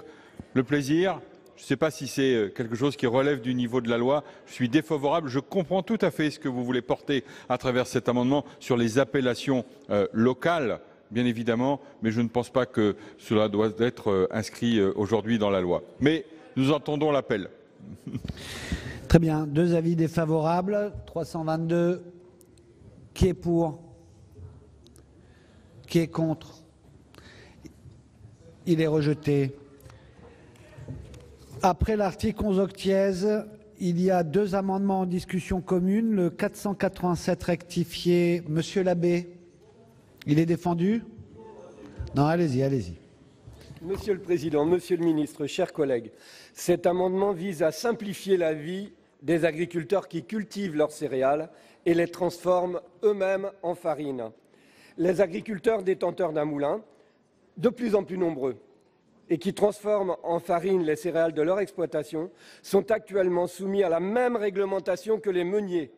le plaisir, je ne sais pas si c'est quelque chose qui relève du niveau de la loi. Je suis défavorable. Je comprends tout à fait ce que vous voulez porter à travers cet amendement sur les appellations locales, bien évidemment, mais je ne pense pas que cela doit être inscrit aujourd'hui dans la loi. Mais nous entendons l'appel. Très bien. 2 avis défavorables. 322. Qui est pour? Qui est contre? Il est rejeté. Après l'article 11 octièse, il y a 2 amendements en discussion commune. Le 487 rectifié, Monsieur Labbé, il est défendu? Non, allez-y, allez-y. Monsieur le Président, Monsieur le Ministre, chers collègues, cet amendement vise à simplifier la vie des agriculteurs qui cultivent leurs céréales et les transforment eux-mêmes en farine. Les agriculteurs détenteurs d'un moulin, de plus en plus nombreux, et qui transforment en farine les céréales de leur exploitation, sont actuellement soumis à la même réglementation que les meuniers,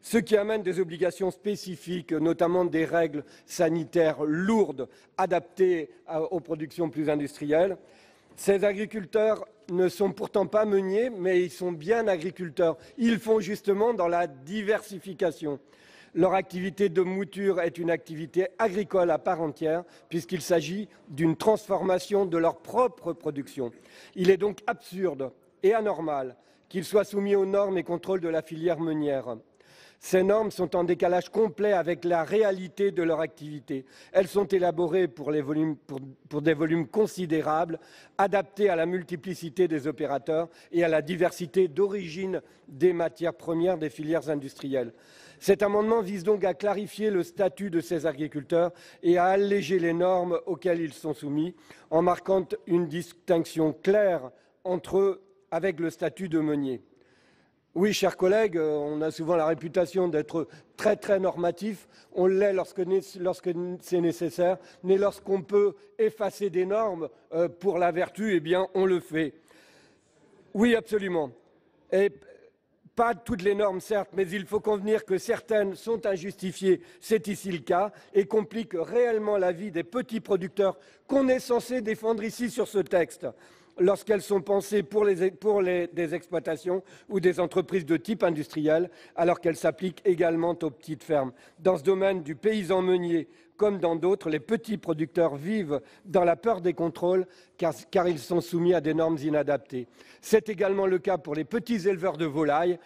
ce qui amène des obligations spécifiques, notamment des règles sanitaires lourdes, adaptées aux productions plus industrielles. Ces agriculteurs ne sont pourtant pas meuniers, mais ils sont bien agriculteurs. Ils font justement dans la diversification. Leur activité de mouture est une activité agricole à part entière, puisqu'il s'agit d'une transformation de leur propre production. Il est donc absurde et anormal qu'ils soient soumis aux normes et contrôles de la filière meunière. Ces normes sont en décalage complet avec la réalité de leur activité. Elles sont élaborées pour des volumes considérables, adaptées à la multiplicité des opérateurs et à la diversité d'origine des matières premières des filières industrielles. Cet amendement vise donc à clarifier le statut de ces agriculteurs et à alléger les normes auxquelles ils sont soumis, en marquant une distinction claire entre eux avec le statut de meunier. Oui, chers collègues, on a souvent la réputation d'être très normatif. On l'est lorsque c'est nécessaire, mais lorsqu'on peut effacer des normes pour la vertu, eh bien, on le fait. Oui, absolument. Et pas toutes les normes, certes, mais il faut convenir que certaines sont injustifiées, c'est ici le cas, et compliquent réellement la vie des petits producteurs qu'on est censé défendre ici sur ce texte, lorsqu'elles sont pensées pour des exploitations ou des entreprises de type industriel, alors qu'elles s'appliquent également aux petites fermes. Dans ce domaine du paysan meunier, comme dans d'autres, les petits producteurs vivent dans la peur des contrôles car ils sont soumis à des normes inadaptées. C'est également le cas pour les petits éleveurs de volailles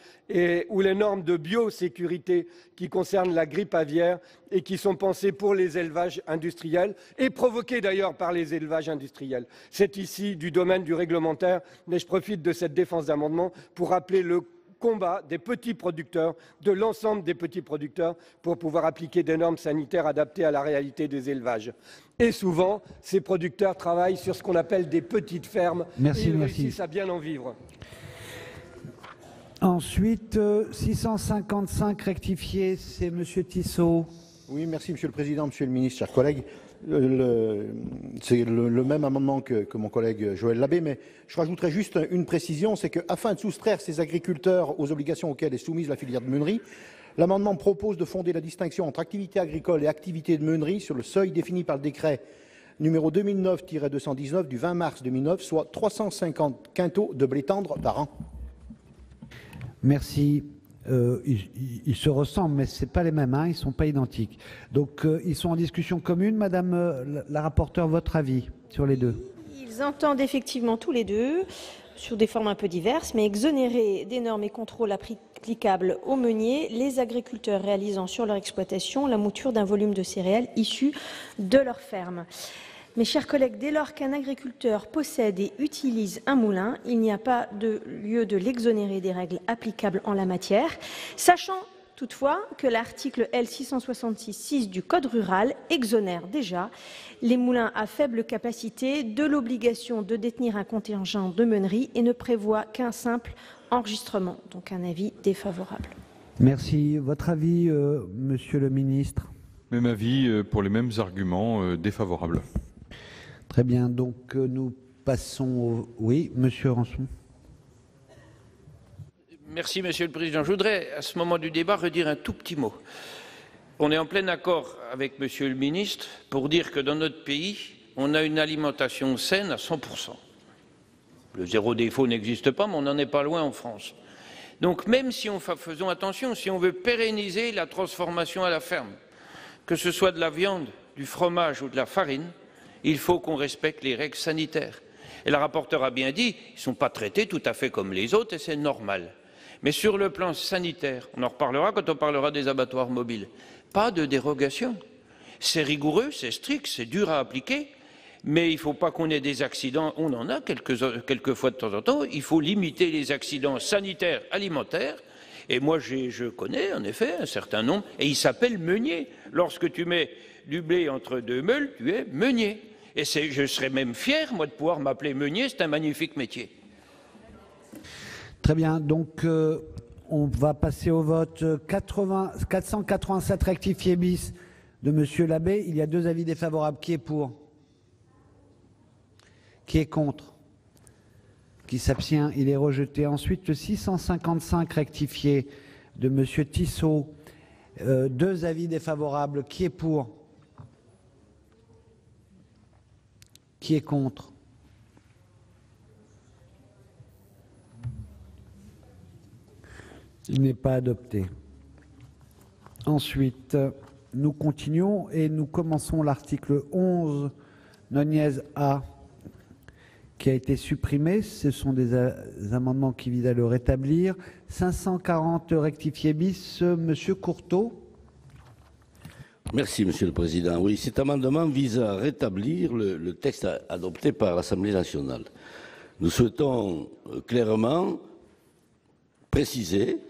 où les normes de biosécurité qui concernent la grippe aviaire et qui sont pensées pour les élevages industriels et provoquées d'ailleurs par les élevages industriels. C'est ici du domaine du réglementaire, mais je profite de cette défense d'amendement pour rappeler le combat des petits producteurs, de l'ensemble des petits producteurs, pour pouvoir appliquer des normes sanitaires adaptées à la réalité des élevages. Et souvent, ces producteurs travaillent sur ce qu'on appelle des petites fermes et ils réussissent à bien en vivre. Ensuite, 655 rectifié, c'est M. Tissot. Oui, merci Monsieur le Président, Monsieur le Ministre, chers collègues. C'est le même amendement que mon collègue Joël Labbé, mais je rajouterai juste une précision, c'est qu'afin de soustraire ces agriculteurs aux obligations auxquelles est soumise la filière de meunerie, l'amendement propose de fonder la distinction entre activité agricole et activité de meunerie sur le seuil défini par le décret numéro 2009-219 du 20 mars 2009, soit 350 quintaux de blé tendre par an. Merci. Ils se ressemblent, mais ce n'est pas les mêmes, hein, ils ne sont pas identiques. Donc, ils sont en discussion commune. Madame la rapporteure, votre avis sur les deux? Ils entendent effectivement tous les deux, sur des formes un peu diverses, mais exonérer des normes et contrôles applicables aux meuniers, les agriculteurs réalisant sur leur exploitation la mouture d'un volume de céréales issu de leur ferme. Mes chers collègues, dès lors qu'un agriculteur possède et utilise un moulin, il n'y a pas de lieu de l'exonérer des règles applicables en la matière, sachant toutefois que l'article L666-6 du Code rural exonère déjà les moulins à faible capacité de l'obligation de détenir un contingent de meunerie et ne prévoit qu'un simple enregistrement. Donc un avis défavorable. Merci. Votre avis, Monsieur le Ministre? Même avis pour les mêmes arguments, défavorable. Très bien, donc nous passons au... Oui, Monsieur Rançon. Merci, Monsieur le Président. Je voudrais, à ce moment du débat, redire un tout petit mot. On est en plein accord avec Monsieur le ministre pour dire que dans notre pays, on a une alimentation saine à 100%. Le zéro défaut n'existe pas, mais on n'en est pas loin en France. Donc même si faisons attention, si on veut pérenniser la transformation à la ferme, que ce soit de la viande, du fromage ou de la farine, il faut qu'on respecte les règles sanitaires. Et la rapporteure a bien dit, ils ne sont pas traités tout à fait comme les autres et c'est normal. Mais sur le plan sanitaire, on en reparlera quand on parlera des abattoirs mobiles, pas de dérogation. C'est rigoureux, c'est strict, c'est dur à appliquer, mais il ne faut pas qu'on ait des accidents. On en a quelques fois de temps en temps. Il faut limiter les accidents sanitaires alimentaires. Et moi, je connais en effet un certain nombre, et il s'appelle meunier. Lorsque tu mets du blé entre deux meules, tu es meunier. Et je serais même fier, moi, de pouvoir m'appeler meunier, c'est un magnifique métier. Très bien, donc on va passer au vote. 487 rectifié bis de Monsieur Labbé. Il y a 2 avis défavorables. Qui est pour? Qui est contre? Qui s'abstient? Il est rejeté. Ensuite, le 655 rectifié de Monsieur Tissot. 2 avis défavorables. Qui est pour? Qui est contre? Il n'est pas adopté. Ensuite, nous continuons et nous commençons l'article 11, non-niaise A, qui a été supprimé. Ce sont des amendements qui visent à le rétablir. 540 rectifié bis, Monsieur Courteau. Merci, Monsieur le Président. Oui, cet amendement vise à rétablir le texte adopté par l'Assemblée nationale. Nous souhaitons clairement préciser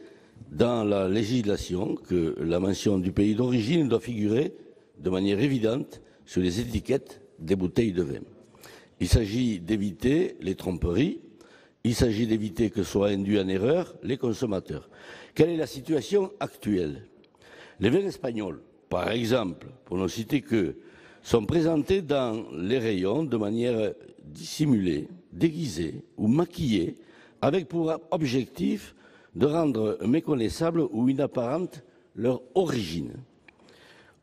dans la législation que la mention du pays d'origine doit figurer de manière évidente sur les étiquettes des bouteilles de vin. Il s'agit d'éviter les tromperies, il s'agit d'éviter que soient induits en erreur les consommateurs. Quelle est la situation actuelle? Les vins espagnols, par exemple, pour ne citer que, sont présentés dans les rayons de manière dissimulée, déguisée ou maquillée, avec pour objectif de rendre méconnaissable ou inapparente leur origine.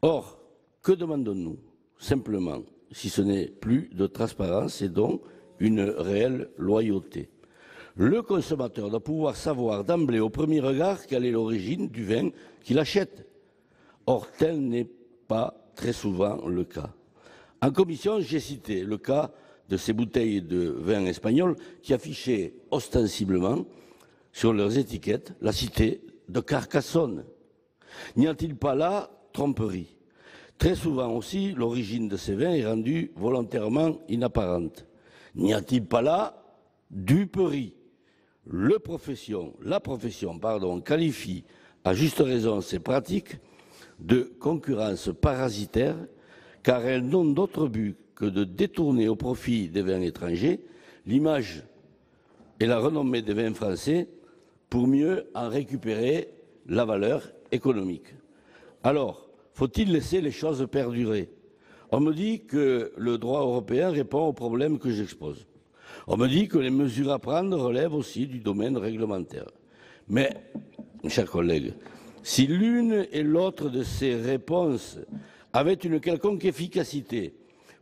Or, que demandons-nous? Simplement, si ce n'est plus de transparence et donc une réelle loyauté. Le consommateur doit pouvoir savoir d'emblée, au premier regard, quelle est l'origine du vin qu'il achète. Or, tel n'est pas très souvent le cas. En commission, j'ai cité le cas de ces bouteilles de vin espagnol qui affichaient ostensiblement sur leurs étiquettes la cité de Carcassonne. N'y a-t-il pas là tromperie? Très souvent aussi, l'origine de ces vins est rendue volontairement inapparente. N'y a-t-il pas là duperie? La profession qualifie à juste raison ces pratiques de concurrence parasitaire, car elles n'ont d'autre but que de détourner au profit des vins étrangers l'image et la renommée des vins français pour mieux en récupérer la valeur économique. Alors, faut-il laisser les choses perdurer? On me dit que le droit européen répond aux problèmes que j'expose. On me dit que les mesures à prendre relèvent aussi du domaine réglementaire. Mais, mes chers collègues, si l'une et l'autre de ces réponses avaient une quelconque efficacité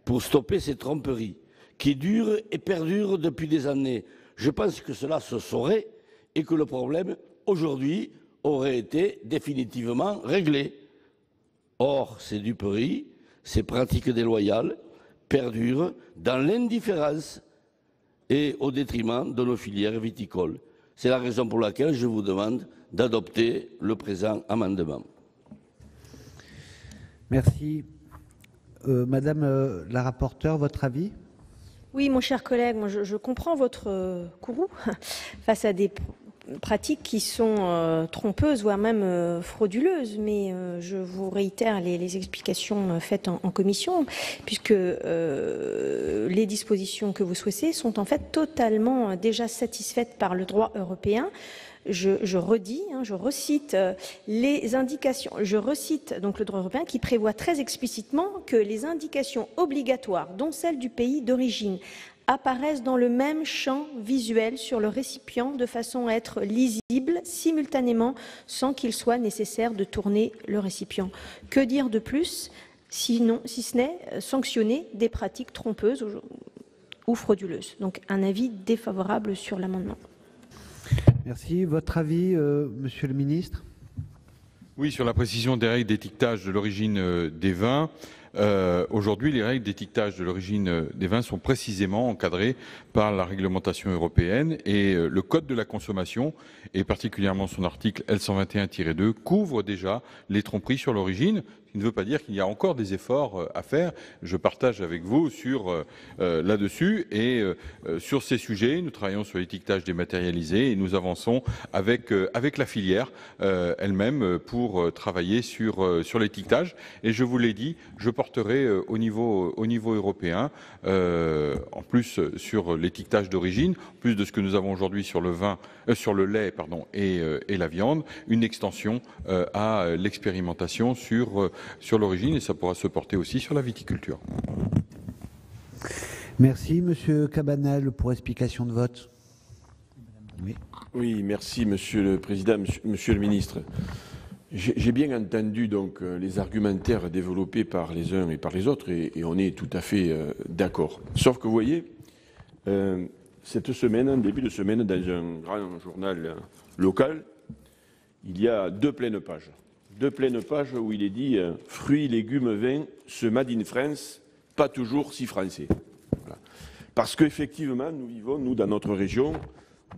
pour stopper ces tromperies qui durent et perdurent depuis des années, je pense que cela se saurait et que le problème, aujourd'hui, aurait été définitivement réglé. Or, ces duperies, ces pratiques déloyales perdurent dans l'indifférence et au détriment de nos filières viticoles. C'est la raison pour laquelle je vous demande d'adopter le présent amendement. Merci. Madame la rapporteure, votre avis? Oui, mon cher collègue, moi je comprends votre courroux face à des pratiques qui sont trompeuses, voire même frauduleuses, mais je vous réitère les explications faites en commission, puisque les dispositions que vous souhaitez sont en fait totalement déjà satisfaites par le droit européen. Je redis, je recite les indications, je recite donc le droit européen qui prévoit très explicitement que les indications obligatoires, dont celle du pays d'origine, apparaissent dans le même champ visuel sur le récipient de façon à être lisibles simultanément sans qu'il soit nécessaire de tourner le récipient. Que dire de plus si ce n'est sanctionner des pratiques trompeuses ou frauduleuses? Donc un avis défavorable sur l'amendement. Merci. Votre avis, Monsieur le Ministre? Oui, sur la précision des règles d'étiquetage de l'origine des vins. Aujourd'hui, les règles d'étiquetage de l'origine des vins sont précisément encadrées par la réglementation européenne et le Code de la consommation, et particulièrement son article L121-2, couvre déjà les tromperies sur l'origine. Ce qui ne veut pas dire qu'il y a encore des efforts à faire. Je partage avec vous sur là-dessus et sur ces sujets, nous travaillons sur l'étiquetage dématérialisé et nous avançons avec la filière elle-même pour travailler sur l'étiquetage. Et je vous l'ai dit, je porterai au niveau européen, en plus sur l'étiquetage d'origine, en plus de ce que nous avons aujourd'hui sur le lait et la viande, une extension à l'expérimentation sur l'origine, et ça pourra se porter aussi sur la viticulture. Merci. Monsieur Cabanel, pour explication de vote. Oui, merci Monsieur le Président, Monsieur le Ministre. J'ai bien entendu donc les argumentaires développés par les uns et par les autres, et on est tout à fait d'accord. Sauf que vous voyez, cette semaine, en début de semaine, dans un grand journal local, il y a deux pleines pages où il est dit fruits, légumes, vins, ce Made in France, pas toujours si français. Voilà. Parce qu'effectivement, nous vivons, nous, dans notre région,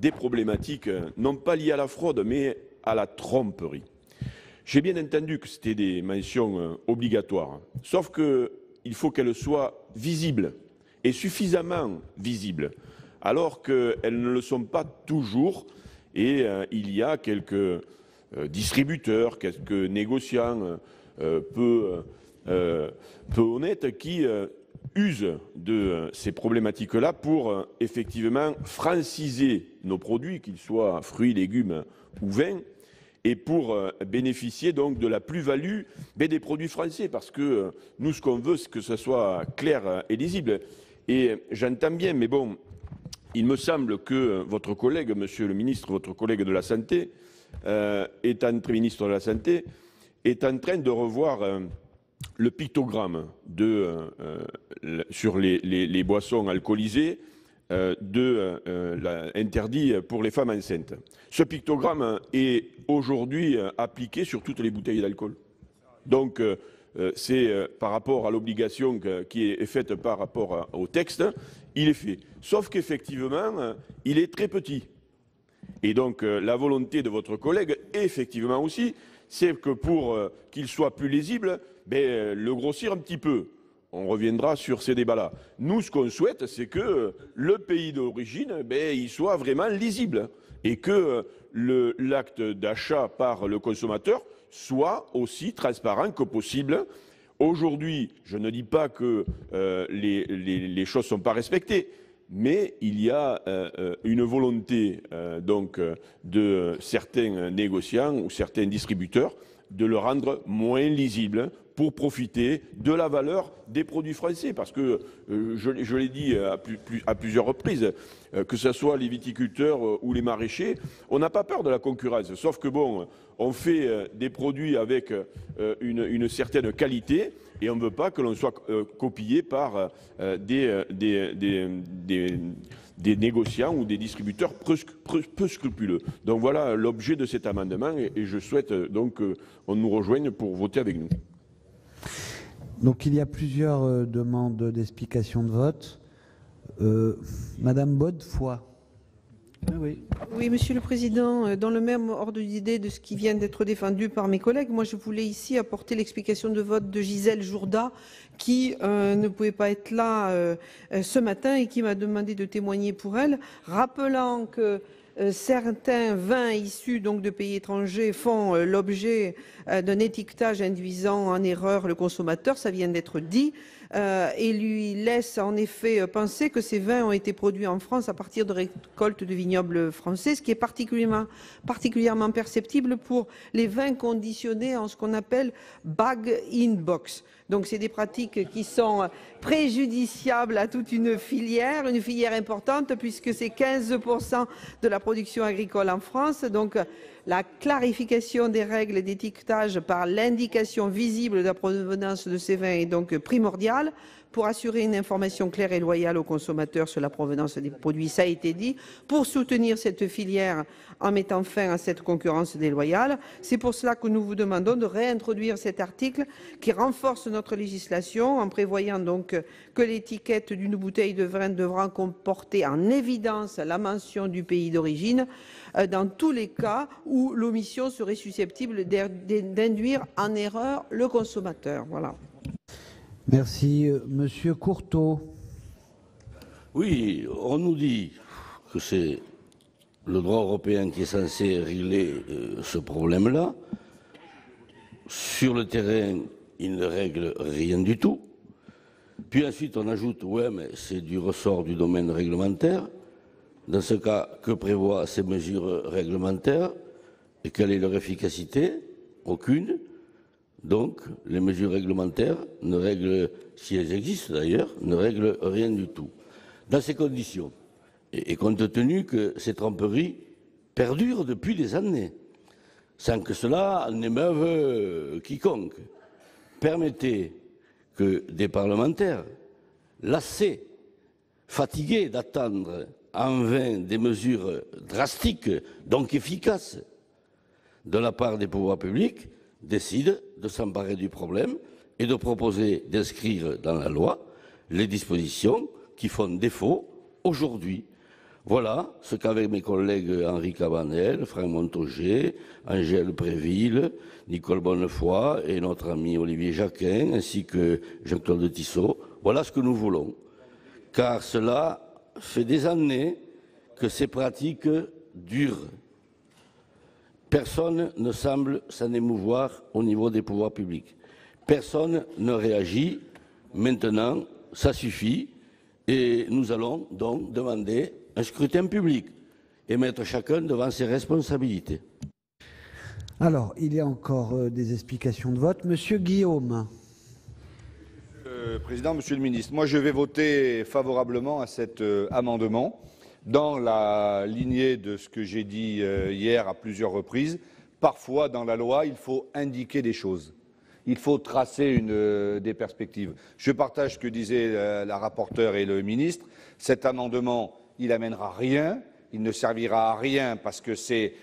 des problématiques non pas liées à la fraude, mais à la tromperie. J'ai bien entendu que c'était des mentions obligatoires, sauf qu'il faut qu'elles soient visibles et suffisamment visibles, alors qu'elles ne le sont pas toujours, et il y a quelques distributeurs, quelques négociants peu honnêtes qui usent de ces problématiques-là pour effectivement franciser nos produits, qu'ils soient fruits, légumes ou vins, et pour bénéficier donc de la plus-value des produits français, parce que nous, ce qu'on veut, c'est que ce soit clair et lisible. Et j'entends bien, mais bon, il me semble que votre collègue, monsieur le ministre, votre collègue de la Santé, ministre de la Santé, est en train de revoir le pictogramme sur les boissons alcoolisées interdit pour les femmes enceintes. Ce pictogramme est aujourd'hui appliqué sur toutes les bouteilles d'alcool. Donc, c'est par rapport à l'obligation qui est faite par rapport au texte, il est fait. Sauf qu'effectivement, il est très petit. Et donc, la volonté de votre collègue, effectivement aussi, c'est que pour qu'il soit plus lisible, le grossir un petit peu. On reviendra sur ces débats-là. Nous, ce qu'on souhaite, c'est que le pays d'origine, il soit vraiment lisible et que l'acte d'achat par le consommateur soit aussi transparent que possible. Aujourd'hui, je ne dis pas que les choses ne sont pas respectées, mais il y a une volonté donc de certains négociants ou certains distributeurs de le rendre moins lisible pour profiter de la valeur des produits français. Parce que, je l'ai dit à plusieurs reprises, que ce soit les viticulteurs ou les maraîchers, on n'a pas peur de la concurrence. Sauf que, bon, on fait des produits avec une certaine qualité et on ne veut pas que l'on soit copié par des négociants ou des distributeurs peu scrupuleux. Donc voilà l'objet de cet amendement et je souhaite donc qu'on nous rejoigne pour voter avec nous. Donc il y a plusieurs demandes d'explication de vote. Madame Bodfoy. Oui, Monsieur le Président, dans le même ordre d'idée de ce qui vient d'être défendu par mes collègues, moi je voulais ici apporter l'explication de vote de Gisèle Jourda qui ne pouvait pas être là ce matin et qui m'a demandé de témoigner pour elle, rappelant que certains vins issus donc de pays étrangers font l'objet d'un étiquetage induisant en erreur le consommateur, ça vient d'être dit. et lui laisse en effet penser que ces vins ont été produits en France à partir de récoltes de vignobles français, ce qui est particulièrement perceptible pour les vins conditionnés en ce qu'on appelle bag-in-box. Donc c'est des pratiques qui sont préjudiciables à toute une filière importante puisque c'est 15% de la production agricole en France. Donc la clarification des règles d'étiquetage par l'indication visible de la provenance de ces vins est donc primordiale pour assurer une information claire et loyale aux consommateurs sur la provenance des produits, ça a été dit, pour soutenir cette filière en mettant fin à cette concurrence déloyale. C'est pour cela que nous vous demandons de réintroduire cet article qui renforce notre législation en prévoyant donc que l'étiquette d'une bouteille de vin devra comporter en évidence la mention du pays d'origine dans tous les cas où l'omission serait susceptible d'induire en erreur le consommateur. Voilà. Merci. Monsieur Courteau. Oui, on nous dit que c'est le droit européen qui est censé régler ce problème-là. Sur le terrain, il ne règle rien du tout. Puis ensuite, on ajoute, ouais, mais c'est du ressort du domaine réglementaire. Dans ce cas, que prévoient ces mesures réglementaires et quelle est leur efficacité? Aucune. Donc, les mesures réglementaires ne règlent, si elles existent d'ailleurs, ne règlent rien du tout. Dans ces conditions, et compte tenu que ces tromperies perdurent depuis des années, sans que cela n'émeuve quiconque, permettez que des parlementaires, lassés, fatigués d'attendre en vain des mesures drastiques, donc efficaces, de la part des pouvoirs publics, décident de s'emparer du problème et de proposer d'inscrire dans la loi les dispositions qui font défaut aujourd'hui. Voilà ce qu'avec mes collègues Henri Cabanel, Franck Montaugé, Angèle Préville, Nicole Bonnefoy et notre ami Olivier Jacquin, ainsi que Jean-Claude Tissot, voilà ce que nous voulons. Car cela fait des années que ces pratiques durent. Personne ne semble s'en émouvoir au niveau des pouvoirs publics. Personne ne réagit. Maintenant, ça suffit. Et nous allons donc demander un scrutin public et mettre chacun devant ses responsabilités. Alors, il y a encore des explications de vote. Monsieur Guillaume. Président, Monsieur le Ministre, moi je vais voter favorablement à cet amendement dans la lignée de ce que j'ai dit hier à plusieurs reprises. Parfois, dans la loi, il faut indiquer des choses. Il faut tracer des perspectives. Je partage ce que disaient la rapporteure et le ministre. Cet amendement, il n'amènera rien. Il ne servira à rien parce que c'est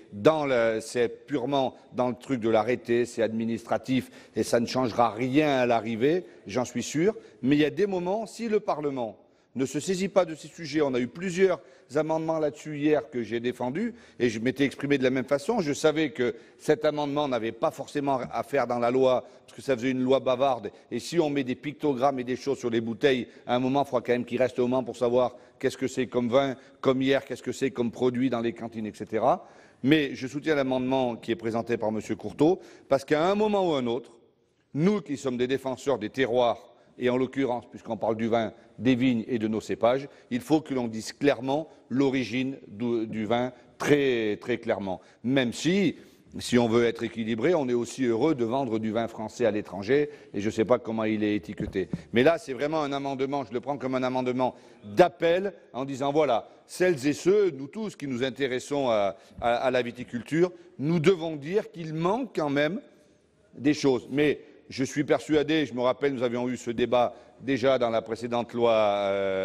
purement dans le truc de l'arrêté, c'est administratif et ça ne changera rien à l'arrivée, j'en suis sûr. Mais il y a des moments, si le Parlement ne se saisit pas de ces sujets, on a eu plusieurs amendements là-dessus hier que j'ai défendus et je m'étais exprimé de la même façon. Je savais que cet amendement n'avait pas forcément à faire dans la loi parce que ça faisait une loi bavarde et si on met des pictogrammes et des choses sur les bouteilles, à un moment, il faudra quand même qu'il reste au moment pour savoir qu'est-ce que c'est comme vin, comme hier, qu'est-ce que c'est comme produit dans les cantines, etc. Mais je soutiens l'amendement qui est présenté par M. Courteau parce qu'à un moment ou un autre, nous qui sommes des défenseurs des terroirs, et en l'occurrence, puisqu'on parle du vin, des vignes et de nos cépages, il faut que l'on dise clairement l'origine du vin, très, très clairement. Même si on veut être équilibré, on est aussi heureux de vendre du vin français à l'étranger, et je ne sais pas comment il est étiqueté. Mais là, c'est vraiment un amendement, je le prends comme un amendement d'appel, en disant, voilà, celles et ceux, nous tous qui nous intéressons à la viticulture, nous devons dire qu'il manque quand même des choses. Mais je suis persuadé, je me rappelle, nous avions eu ce débat déjà dans la précédente loi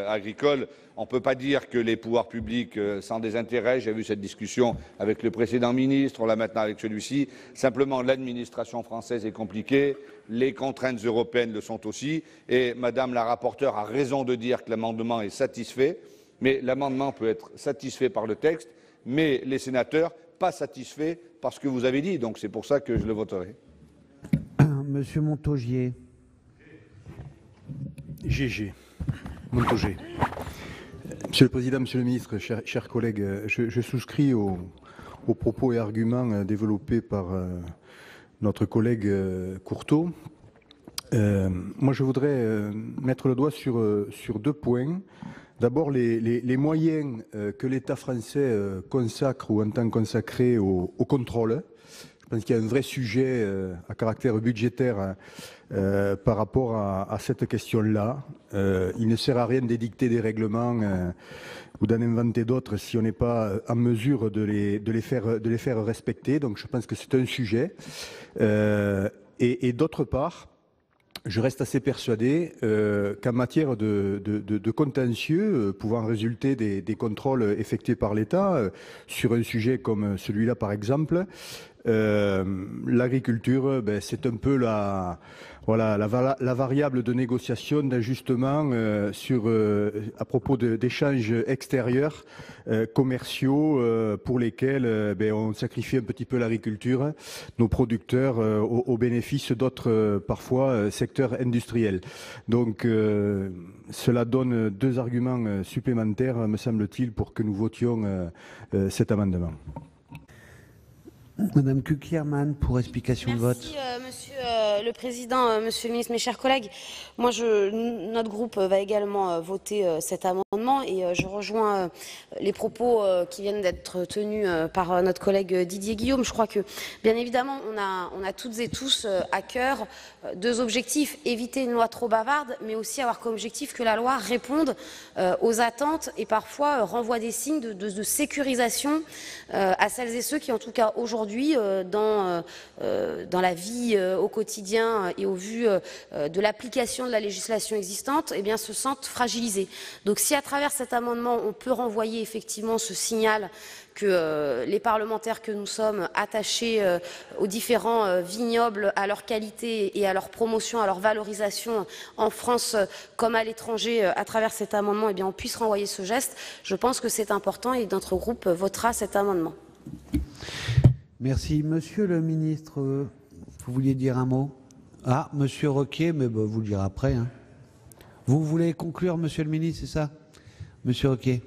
agricole, on ne peut pas dire que les pouvoirs publics s'en désintéressent. J'ai vu cette discussion avec le précédent ministre, on l'a maintenant avec celui-ci. Simplement, l'administration française est compliquée, les contraintes européennes le sont aussi, et Madame la rapporteure a raison de dire que l'amendement est satisfait, mais l'amendement peut être satisfait par le texte, mais les sénateurs pas satisfaits par ce que vous avez dit, donc c'est pour ça que je le voterai. Monsieur Montaugier. GG. Montaugier. Monsieur le Président, Monsieur le Ministre, chers collègues, je souscris aux propos et arguments développés par notre collègue Courteau. Moi, je voudrais mettre le doigt sur 2 points. D'abord, les moyens que l'État français consacre ou entend consacrer au contrôle. Je pense qu'il y a un vrai sujet à caractère budgétaire par rapport à cette question-là. Il ne sert à rien d'édicter des règlements ou d'en inventer d'autres si on n'est pas en mesure de les faire respecter. Donc je pense que c'est un sujet. Et d'autre part, je reste assez persuadé qu'en matière de contentieux pouvant résulter des contrôles effectués par l'État sur un sujet comme celui-là par exemple, l'agriculture, c'est un peu la variable de négociation, d'ajustement à propos d'échanges extérieurs commerciaux pour lesquels on sacrifie un petit peu l'agriculture, nos producteurs, au bénéfice d'autres parfois secteurs industriels. Donc cela donne 2 arguments supplémentaires, me semble-t-il, pour que nous votions cet amendement. Madame Kukierman, pour explication de vote. Merci, Monsieur le Président, Monsieur le Ministre, mes chers collègues. Moi, notre groupe va également voter cet amendement et je rejoins les propos qui viennent d'être tenus par notre collègue Didier Guillaume. Je crois que, bien évidemment, on a toutes et tous à cœur 2 objectifs. Éviter une loi trop bavarde, mais aussi avoir comme objectif que la loi réponde aux attentes et parfois renvoie des signes de sécurisation à celles et ceux qui, en tout cas aujourd'hui, dans la vie au quotidien et au vu de l'application de la législation existante, eh bien, se sentent fragilisés. Donc si à travers cet amendement, on peut renvoyer effectivement ce signal que les parlementaires que nous sommes attachés aux différents vignobles, à leur qualité et à leur promotion, à leur valorisation en France comme à l'étranger, à travers cet amendement, eh bien, on puisse renvoyer ce geste. Je pense que c'est important et notre groupe votera cet amendement. Merci. Monsieur le ministre, vous vouliez dire un mot? Ah, Monsieur Roquier, mais vous le direz après. Hein. Vous voulez conclure, Monsieur le ministre, c'est ça? Monsieur Roquier.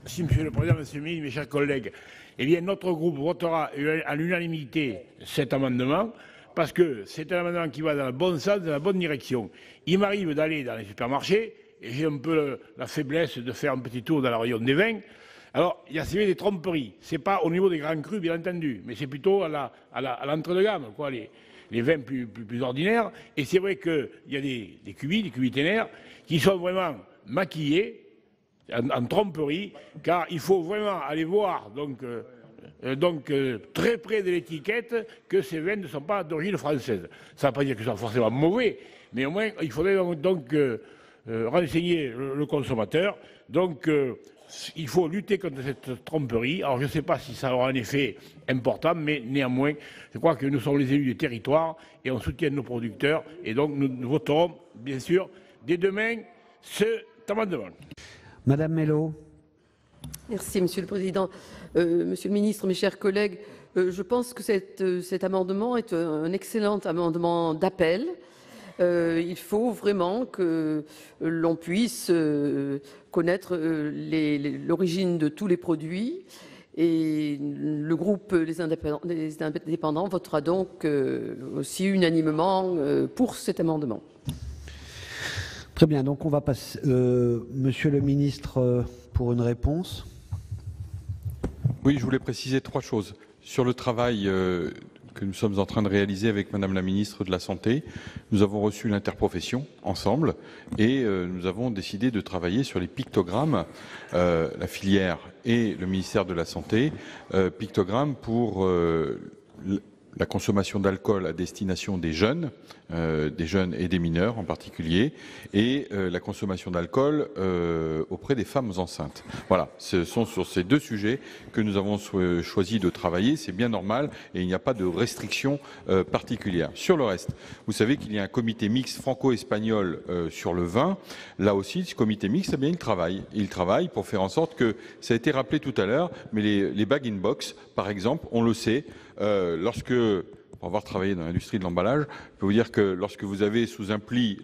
Merci, Monsieur le Président, Monsieur le ministre, mes chers collègues. Eh bien, notre groupe votera à l'unanimité cet amendement parce que c'est un amendement qui va dans le bon sens, dans la bonne direction. Il m'arrive d'aller dans les supermarchés et j'ai un peu la faiblesse de faire un petit tour dans la rayon des vins. Alors, il y a des tromperies. Ce n'est pas au niveau des grands crus, bien entendu, mais c'est plutôt à l'entrée de gamme, quoi, les vins plus ordinaires. Et c'est vrai qu'il y a des cuvées, des cuviténaires, qui sont vraiment maquillés en tromperie, car il faut vraiment aller voir très près de l'étiquette que ces vins ne sont pas d'origine française. Ça ne veut pas dire qu'ils sont forcément mauvais, mais au moins il faudrait donc renseigner le consommateur. Donc il faut lutter contre cette tromperie. Alors je ne sais pas si ça aura un effet important, mais néanmoins, je crois que nous sommes les élus du territoire et on soutient nos producteurs. Et donc nous voterons, bien sûr, dès demain, cet amendement. Madame Mello. Merci, Monsieur le Président. Monsieur le Ministre, mes chers collègues, je pense que cet amendement est un excellent amendement d'appel. Il faut vraiment que l'on puisse connaître l'origine de tous les produits. Et le groupe Les Indépendants votera donc aussi unanimement pour cet amendement. Très bien, donc on va passer. Monsieur le ministre, pour une réponse. Oui, je voulais préciser 3 choses. Sur le travail que nous sommes en train de réaliser avec Madame la ministre de la Santé, nous avons reçu l'interprofession ensemble et nous avons décidé de travailler sur les pictogrammes, la filière et le ministère de la Santé, pictogrammes pour la consommation d'alcool à destination des jeunes et des mineurs en particulier, et la consommation d'alcool auprès des femmes enceintes. Voilà, ce sont sur ces 2 sujets que nous avons choisi de travailler. C'est bien normal et il n'y a pas de restriction particulière. Sur le reste, vous savez qu'il y a un comité mixte franco-espagnol sur le vin. Là aussi, ce comité mixte, eh bien, il travaille. Il travaille pour faire en sorte que, ça a été rappelé tout à l'heure, mais les bag-in-box, par exemple, on le sait, pour avoir travaillé dans l'industrie de l'emballage, je peux vous dire que lorsque vous avez sous un pli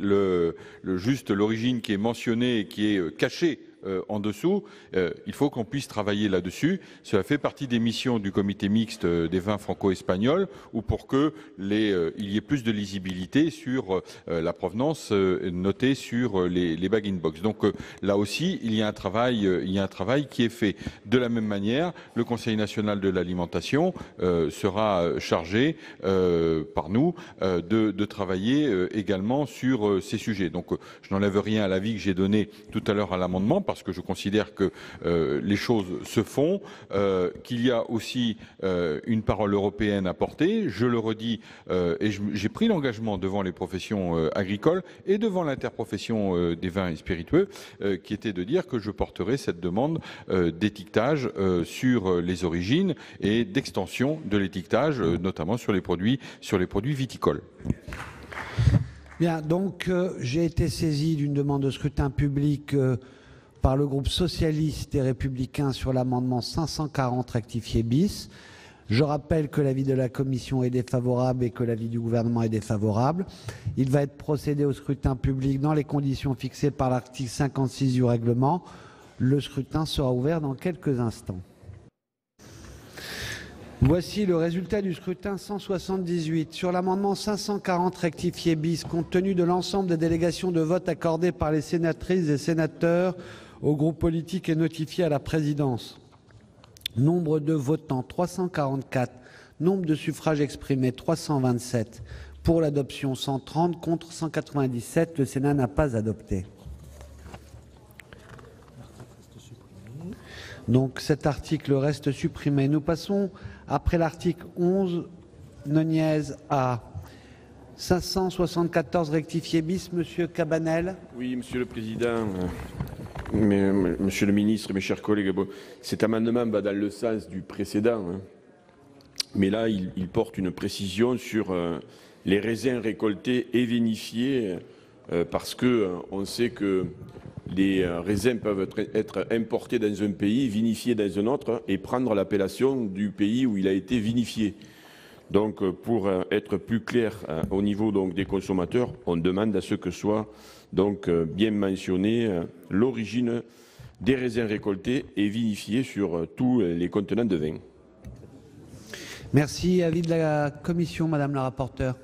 juste l'origine qui est mentionnée et qui est cachée en dessous. Il faut qu'on puisse travailler là-dessus. Cela fait partie des missions du comité mixte des vins franco-espagnols, ou pour que il y ait plus de lisibilité sur la provenance notée sur les bag-in-box. Donc là aussi, il y a un travail qui est fait. De la même manière, le Conseil national de l'alimentation sera chargé par nous de travailler également sur ces sujets. Donc je n'enlève rien à l'avis que j'ai donné tout à l'heure à l'amendement, parce que je considère que les choses se font, qu'il y a aussi une parole européenne à porter. Je le redis, et j'ai pris l'engagement devant les professions agricoles et devant l'interprofession des vins et spiritueux, qui était de dire que je porterai cette demande d'étiquetage sur les origines et d'extension de l'étiquetage, notamment sur les produits viticoles. Bien, donc j'ai été saisi d'une demande de scrutin public par le groupe socialiste et républicain sur l'amendement 540 rectifié bis. Je rappelle que l'avis de la commission est défavorable et que l'avis du gouvernement est défavorable. Il va être procédé au scrutin public dans les conditions fixées par l'article 56 du règlement. Le scrutin sera ouvert dans quelques instants. Voici le résultat du scrutin 178. Sur l'amendement 540 rectifié bis, compte tenu de l'ensemble des délégations de vote accordées par les sénatrices et sénateurs aux groupes politiques et notifiées à la présidence, nombre de votants 344, nombre de suffrages exprimés 327, pour l'adoption 130, contre 197, le Sénat n'a pas adopté. Donc cet article reste supprimé. Nous passons, après l'article 11, nonièse à 574 rectifié bis, Monsieur Cabanel. Oui, Monsieur le Président, Monsieur le Ministre, mes chers collègues, cet amendement va dans le sens du précédent, mais là, il porte une précision sur les raisins récoltés et vinifiés, parce qu'on sait que les raisins peuvent être importés dans un pays, vinifiés dans un autre et prendre l'appellation du pays où il a été vinifié. Donc, pour être plus clair au niveau donc, des consommateurs, on demande à ce que soit donc, bien mentionné l'origine des raisins récoltés et vinifiés sur tous les contenants de vin. Merci. Avis de la commission, Madame la rapporteure.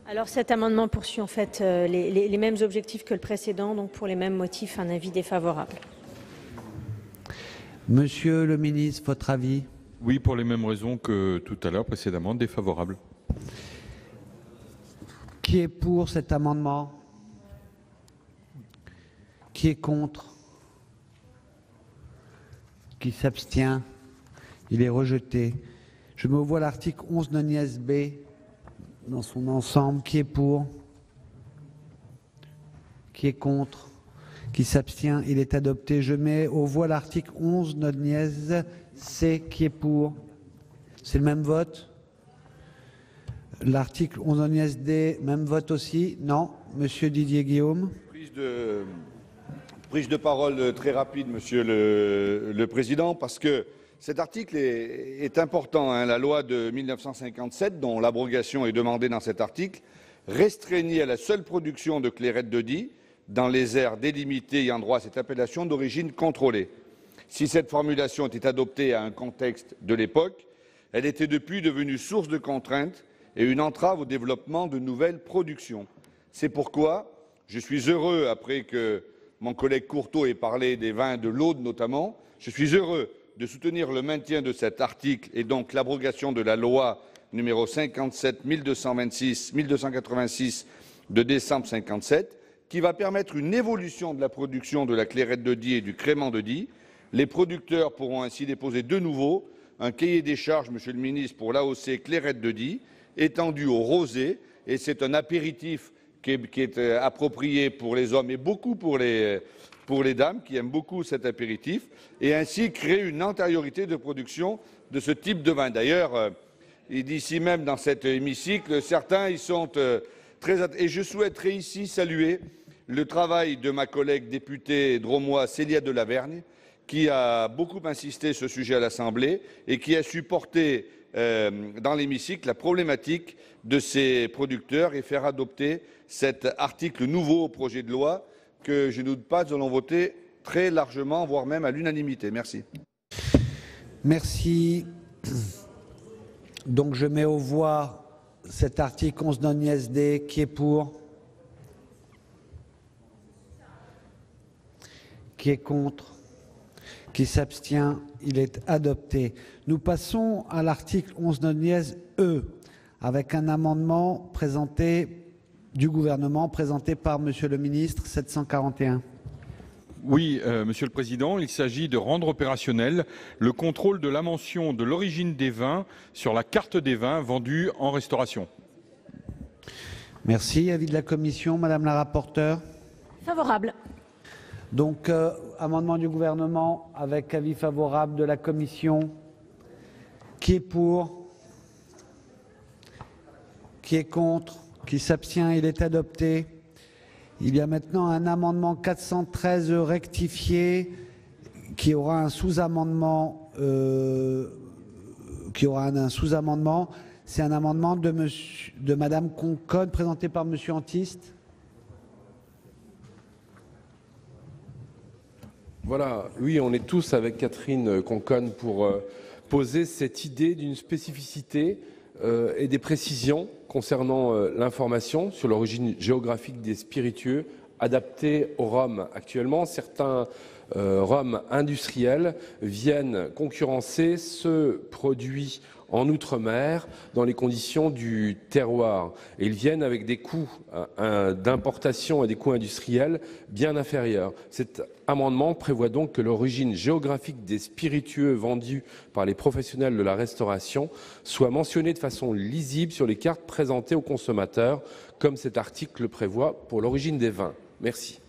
Alors cet amendement poursuit en fait les mêmes objectifs que le précédent, donc pour les mêmes motifs, un avis défavorable. Monsieur le ministre, votre avis? Oui, pour les mêmes raisons que tout à l'heure, précédemment, défavorable. Qui est pour cet amendement? Qui est contre? Qui s'abstient? Il est rejeté. Je mets aux voix l'article 11 noniès B dans son ensemble. Qui est pour? Qui est contre? Qui s'abstient? Il est adopté. Je mets aux voix l'article 11 noniès C. Qui est pour? C'est le même vote? L'article 11 noniès D, même vote aussi? Non. Monsieur Didier Guillaume. Prise de parole très rapide, Monsieur le Président, parce que cet article est important. La loi de 1957, dont l'abrogation est demandée dans cet article, restreignit à la seule production de clairette de Die dans les aires délimitées ayant droit à cette appellation d'origine contrôlée. Si cette formulation était adoptée à un contexte de l'époque, elle était depuis devenue source de contraintes et une entrave au développement de nouvelles productions. C'est pourquoi je suis heureux, après que mon collègue Courteau ait parlé des vins de l'Aude notamment, je suis heureux de soutenir le maintien de cet article et donc l'abrogation de la loi numéro 57-1286 de décembre 57, qui va permettre une évolution de la production de la clairette de Die et du crément de Die. Les producteurs pourront ainsi déposer de nouveau un cahier des charges, Monsieur le Ministre, pour l'AOC clairette de Die, étendu au rosé, et c'est un apéritif qui est approprié pour les hommes et beaucoup pour les dames qui aiment beaucoup cet apéritif, et ainsi créer une antériorité de production de ce type de vin. D'ailleurs, d'ici même dans cet hémicycle, certains y sont très... Et je souhaiterais ici saluer le travail de ma collègue députée dromois Célia Delavergne, qui a beaucoup insisté sur ce sujet à l'Assemblée et qui a su porter dans l'hémicycle la problématique de ces producteurs et faire adopter cet article nouveau au projet de loi que je ne doute pas nous allons voter très largement, voire même à l'unanimité. Merci. Merci. Donc je mets aux voix cet article 11 non ISD qui est pour, qui est contre, qui s'abstient. Il est adopté. Nous passons à l'article 11 non IS E avec un amendement présenté du gouvernement, présenté par Monsieur le ministre, 741. Oui, Monsieur le Président, il s'agit de rendre opérationnel le contrôle de la mention de l'origine des vins sur la carte des vins vendus en restauration. Merci. Avis de la Commission, Madame la rapporteure. Favorable. Donc, amendement du gouvernement avec avis favorable de la Commission. Qui est pour? Qui est contre? Qui s'abstient? Il est adopté. Il y a maintenant un amendement 413 rectifié qui aura un sous-amendement. C'est un amendement de Madame Conconne présenté par Monsieur Antiste. Voilà, oui, on est tous avec Catherine Conconne pour poser cette idée d'une spécificité et des précisions concernant l'information sur l'origine géographique des spiritueux adaptés au rhum. Actuellement, certains rhums industriels viennent concurrencer ce produit en Outre-mer dans les conditions du terroir. Et ils viennent avec des coûts d'importation et des coûts industriels bien inférieurs. Cet amendement prévoit donc que l'origine géographique des spiritueux vendus par les professionnels de la restauration soit mentionnée de façon lisible sur les cartes présentées aux consommateurs, comme cet article le prévoit pour l'origine des vins. Merci.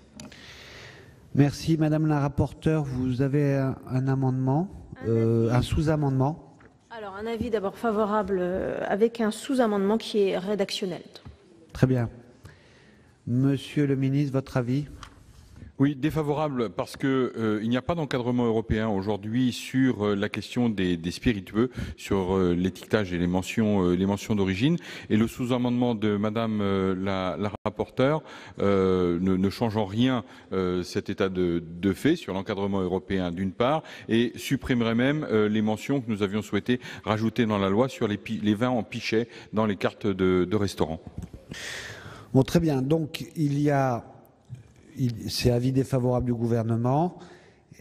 Merci, Madame la rapporteure. Vous avez un amendement, un sous-amendement. Alors, un avis d'abord favorable avec un sous-amendement qui est rédactionnel. Très bien. Monsieur le ministre, votre avis? Oui, défavorable parce que il n'y a pas d'encadrement européen aujourd'hui sur la question des spiritueux, sur l'étiquetage et les mentions d'origine. Et le sous-amendement de Madame la rapporteure ne change en rien cet état de fait sur l'encadrement européen d'une part, et supprimerait même les mentions que nous avions souhaité rajouter dans la loi sur les vins en pichet dans les cartes de restaurants. Bon, très bien. Donc c'est avis défavorable du gouvernement.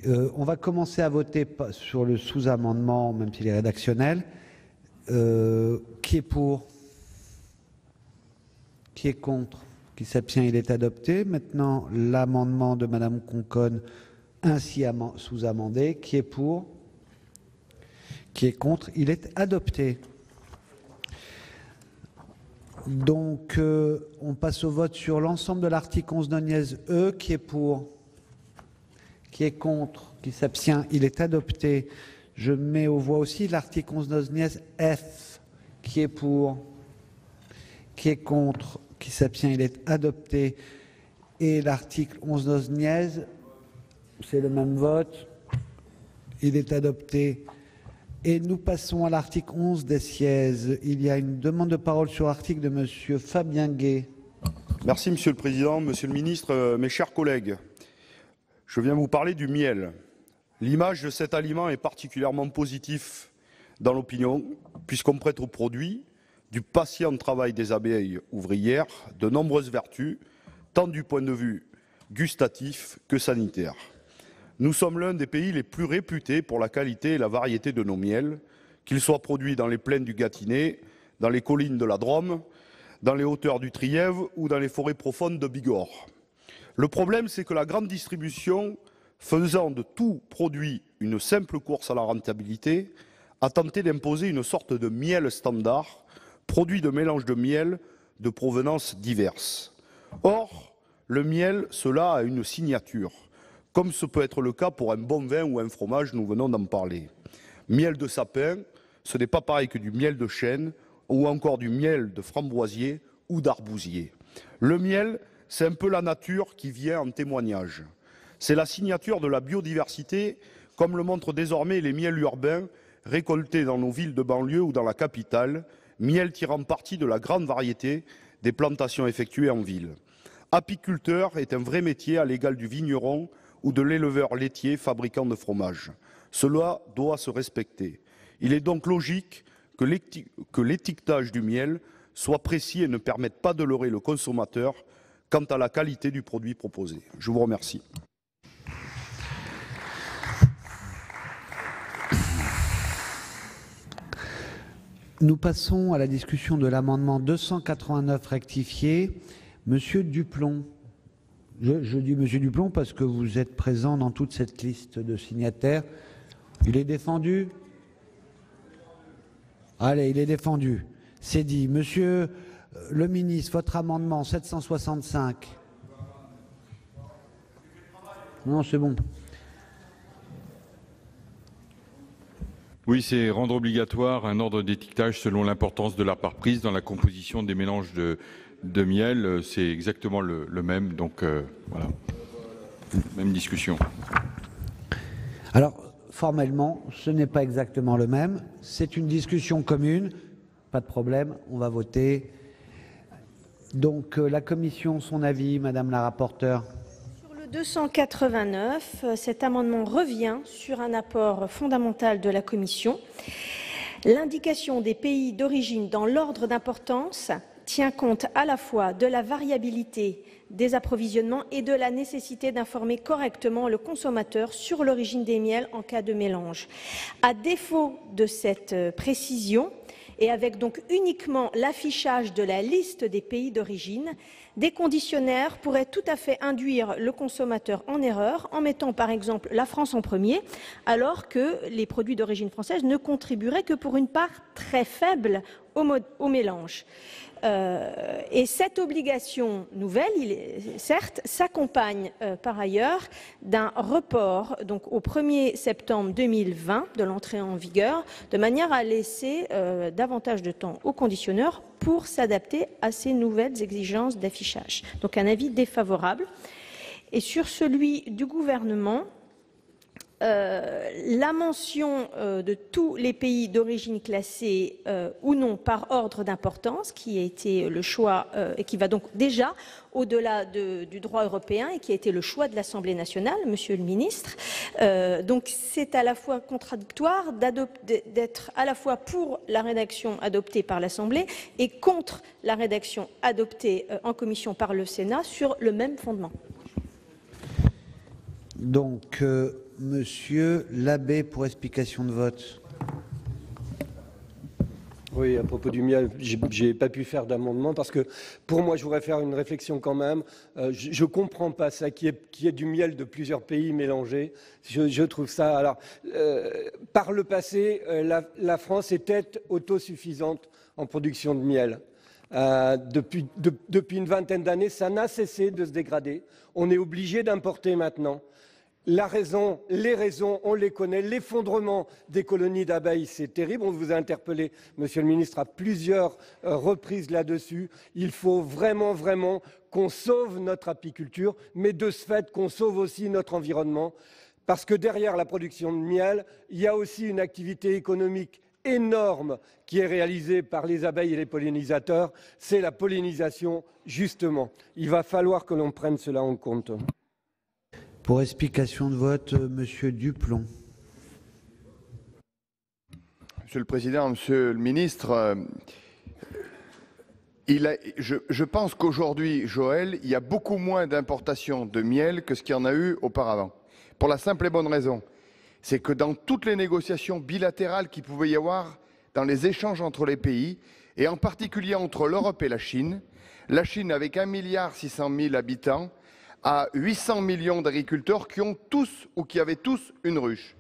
On va commencer à voter sur le sous-amendement, même s'il est rédactionnel. Qui est pour? Qui est contre? Qui s'abstient? Il est adopté. Maintenant, l'amendement de Madame Conconne ainsi sous-amendé. Qui est pour? Qui est contre? Il est adopté. Donc, on passe au vote sur l'ensemble de l'article 11 non E. Qui est pour? Qui est contre? Qui s'abstient? Il est adopté. Je mets aux voix aussi l'article 11 non F. Qui est pour? Qui est contre? Qui s'abstient? Il est adopté. Et l'article 11 non c'est le même vote. Il est adopté. Et nous passons à l'article 11 des sièges. Il y a une demande de parole sur l'article de Monsieur Fabien Gay. Merci Monsieur le Président, Monsieur le Ministre, mes chers collègues. Je viens vous parler du miel. L'image de cet aliment est particulièrement positive dans l'opinion, puisqu'on prête au produit du patient travail des abeilles ouvrières de nombreuses vertus, tant du point de vue gustatif que sanitaire. Nous sommes l'un des pays les plus réputés pour la qualité et la variété de nos miels, qu'ils soient produits dans les plaines du Gâtinais, dans les collines de la Drôme, dans les hauteurs du Trièves ou dans les forêts profondes de Bigorre. Le problème, c'est que la grande distribution, faisant de tout produit une simple course à la rentabilité, a tenté d'imposer une sorte de miel standard, produit de mélange de miel de provenances diverses. Or, le miel, cela a une signature, comme ce peut être le cas pour un bon vin ou un fromage, nous venons d'en parler. Miel de sapin, ce n'est pas pareil que du miel de chêne ou encore du miel de framboisier ou d'arbousier. Le miel, c'est un peu la nature qui vient en témoignage. C'est la signature de la biodiversité, comme le montrent désormais les miels urbains récoltés dans nos villes de banlieue ou dans la capitale, miel tirant parti de la grande variété des plantations effectuées en ville. Apiculteur est un vrai métier à l'égal du vigneron ou de l'éleveur laitier fabricant de fromage. Cela doit se respecter. Il est donc logique que l'étiquetage du miel soit précis et ne permette pas de leurrer le consommateur quant à la qualité du produit proposé. Je vous remercie. Nous passons à la discussion de l'amendement 289 rectifié. Monsieur Duplomb, je dis Monsieur Duplomb parce que vous êtes présent dans toute cette liste de signataires. Il est défendu? Allez, il est défendu. C'est dit. Monsieur le ministre, votre amendement 765. Non, c'est bon. Oui, c'est rendre obligatoire un ordre d'étiquetage selon l'importance de la part prise dans la composition des mélanges de miel. C'est exactement le même, donc voilà, même discussion. Alors, formellement, ce n'est pas exactement le même. C'est une discussion commune. Pas de problème, on va voter. Donc, la commission, son avis, madame la rapporteure. 289, cet amendement revient sur un apport fondamental de la Commission. L'indication des pays d'origine dans l'ordre d'importance tient compte à la fois de la variabilité des approvisionnements et de la nécessité d'informer correctement le consommateur sur l'origine des miels en cas de mélange. À défaut de cette précision, et avec donc uniquement l'affichage de la liste des pays d'origine, des conditionnaires pourraient tout à fait induire le consommateur en erreur en mettant par exemple la France en premier, alors que les produits d'origine française ne contribueraient que pour une part très faible au mélange. Et cette obligation nouvelle, certes, s'accompagne par ailleurs d'un report donc au 1er septembre 2020 de l'entrée en vigueur, de manière à laisser davantage de temps aux conditionneurs pour s'adapter à ces nouvelles exigences d'affichage. Donc un avis défavorable. Et sur celui du gouvernement, la mention de tous les pays d'origine classés ou non par ordre d'importance, qui a été le choix et qui va donc déjà au-delà du droit européen et qui a été le choix de l'Assemblée nationale, Monsieur le Ministre. Donc c'est à la fois contradictoire d'être à la fois pour la rédaction adoptée par l'Assemblée et contre la rédaction adoptée en commission par le Sénat sur le même fondement. Donc, Monsieur Labbé pour explication de vote. Oui, à propos du miel, j'ai pas pu faire d'amendement parce que pour moi, je voudrais faire une réflexion quand même. Je comprends pas ça, qui est du miel de plusieurs pays mélangés. Je trouve ça. Alors, par le passé, la France était autosuffisante en production de miel. Depuis une vingtaine d'années, ça n'a cessé de se dégrader. On est obligé d'importer maintenant. Les raisons, on les connaît. L'effondrement des colonies d'abeilles, c'est terrible. On vous a interpellé, Monsieur le Ministre, à plusieurs reprises là-dessus. Il faut vraiment, vraiment qu'on sauve notre apiculture, mais de ce fait qu'on sauve aussi notre environnement. Parce que derrière la production de miel, il y a aussi une activité économique énorme qui est réalisée par les abeilles et les pollinisateurs. C'est la pollinisation, justement. Il va falloir que l'on prenne cela en compte. Pour explication de vote, Monsieur Duplomb. Monsieur le Président, Monsieur le Ministre, je pense qu'aujourd'hui, Joël, il y a beaucoup moins d'importations de miel que ce qu'il y en a eu auparavant. Pour la simple et bonne raison, c'est que dans toutes les négociations bilatérales qu'il pouvait y avoir, dans les échanges entre les pays, et en particulier entre l'Europe et la Chine avec 1,6 milliard d'habitants, à 800 millions d'agriculteurs qui ont tous ou qui avaient tous une ruche.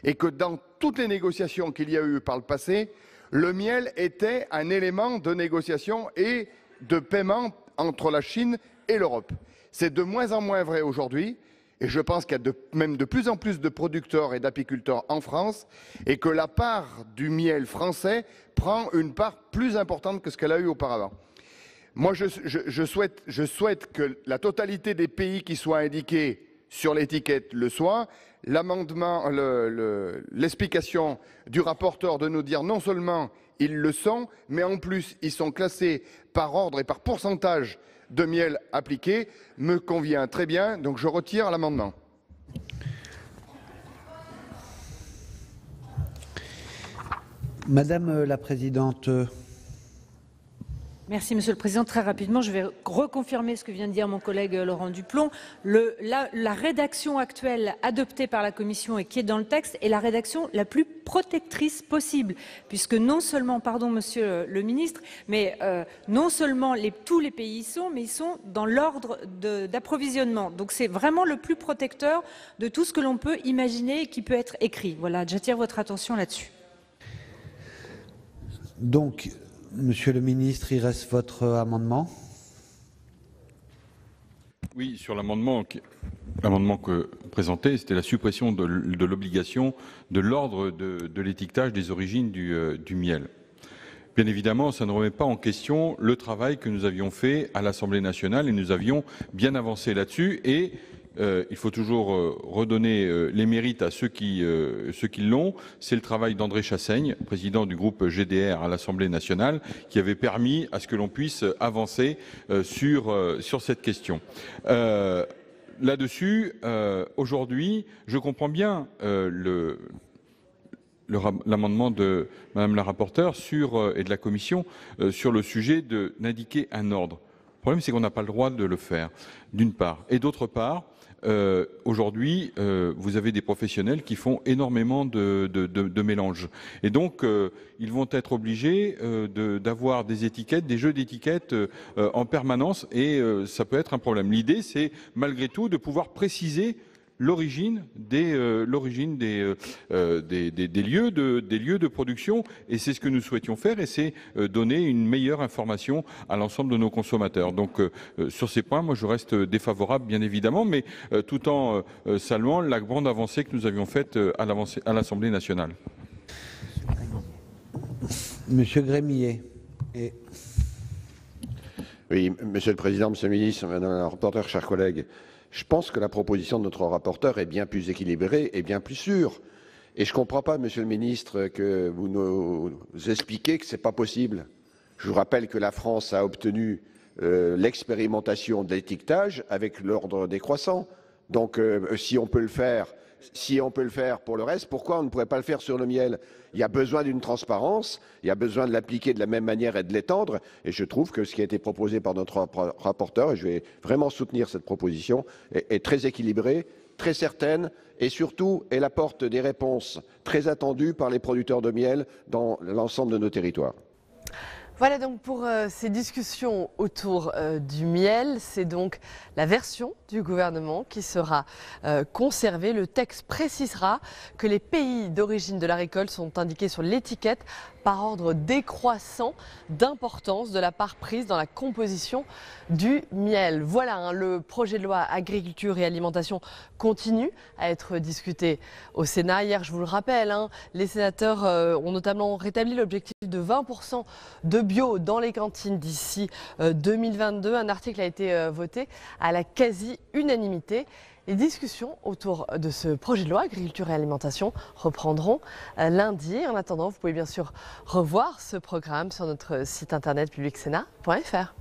Et que dans toutes les négociations qu'il y a eu par le passé, le miel était un élément de négociation et de paiement entre la Chine et l'Europe. C'est de moins en moins vrai aujourd'hui. Et je pense qu'il y a même de plus en plus de producteurs et d'apiculteurs en France et que la part du miel français prend une part plus importante que ce qu'elle a eu auparavant. Moi, je souhaite que la totalité des pays qui soient indiqués sur l'étiquette le soient. L'amendement, l'explication du rapporteur de nous dire non seulement ils le sont, mais en plus ils sont classés par ordre et par pourcentage de miel appliqué, me convient très bien. Donc je retire l'amendement. Madame la Présidente. Merci Monsieur le Président. Très rapidement, je vais reconfirmer ce que vient de dire mon collègue Laurent Duplomb. La rédaction actuelle adoptée par la Commission et qui est dans le texte est la rédaction la plus protectrice possible, puisque non seulement, pardon Monsieur le Ministre, mais non seulement tous les pays y sont, mais ils sont dans l'ordre d'approvisionnement. Donc c'est vraiment le plus protecteur de tout ce que l'on peut imaginer et qui peut être écrit. Voilà, j'attire votre attention là-dessus. Donc, Monsieur le Ministre, il reste votre amendement. Oui, sur l'amendement que présenté, c'était la suppression de l'obligation de l'ordre de l'étiquetage des origines du miel. Bien évidemment, ça ne remet pas en question le travail que nous avions fait à l'Assemblée nationale et nous avions bien avancé là-dessus. Et il faut toujours redonner les mérites à ceux qui l'ont. C'est le travail d'André Chassaigne, président du groupe GDR à l'Assemblée nationale, qui avait permis à ce que l'on puisse avancer sur cette question. Là-dessus, aujourd'hui, je comprends bien l'amendement de Madame la rapporteure et de la Commission sur le sujet d'indiquer un ordre. Le problème, c'est qu'on n'a pas le droit de le faire, d'une part. Et d'autre part, aujourd'hui, vous avez des professionnels qui font énormément de mélanges. Et donc, ils vont être obligés d'avoir des étiquettes, des jeux d'étiquettes en permanence, et ça peut être un problème. L'idée, c'est malgré tout de pouvoir préciser l'origine des lieux de production, et c'est ce que nous souhaitions faire, et c'est donner une meilleure information à l'ensemble de nos consommateurs. Donc sur ces points, moi je reste défavorable bien évidemment, mais tout en saluant la grande avancée que nous avions faite à l'Assemblée nationale. Monsieur Grémillet. Oui, Monsieur le Président, Monsieur le Ministre, Madame la rapporteure, chers collègues, je pense que la proposition de notre rapporteur est bien plus équilibrée et bien plus sûre. Et je ne comprends pas, Monsieur le Ministre, que vous nous expliquez que ce n'est pas possible. Je vous rappelle que la France a obtenu l'expérimentation de l'étiquetage avec l'ordre décroissant. Donc, si on peut le faire pour le reste, pourquoi on ne pourrait pas le faire sur le miel? Il y a besoin d'une transparence, il y a besoin de l'appliquer de la même manière et de l'étendre. Et je trouve que ce qui a été proposé par notre rapporteur, et je vais vraiment soutenir cette proposition, est très équilibrée, très certaine, et surtout, elle apporte des réponses très attendues par les producteurs de miel dans l'ensemble de nos territoires. Voilà donc pour ces discussions autour du miel. C'est donc la version du gouvernement qui sera conservée. Le texte précisera que les pays d'origine de la récolte sont indiqués sur l'étiquette par ordre décroissant d'importance de la part prise dans la composition du miel. Voilà, le projet de loi agriculture et alimentation continue à être discuté au Sénat. Hier, je vous le rappelle, les sénateurs ont notamment rétabli l'objectif de 20% de bio dans les cantines d'ici 2022. Un article a été voté à la quasi-unanimité. Les discussions autour de ce projet de loi agriculture et alimentation reprendront lundi. En attendant, vous pouvez bien sûr revoir ce programme sur notre site internet publicsénat.fr.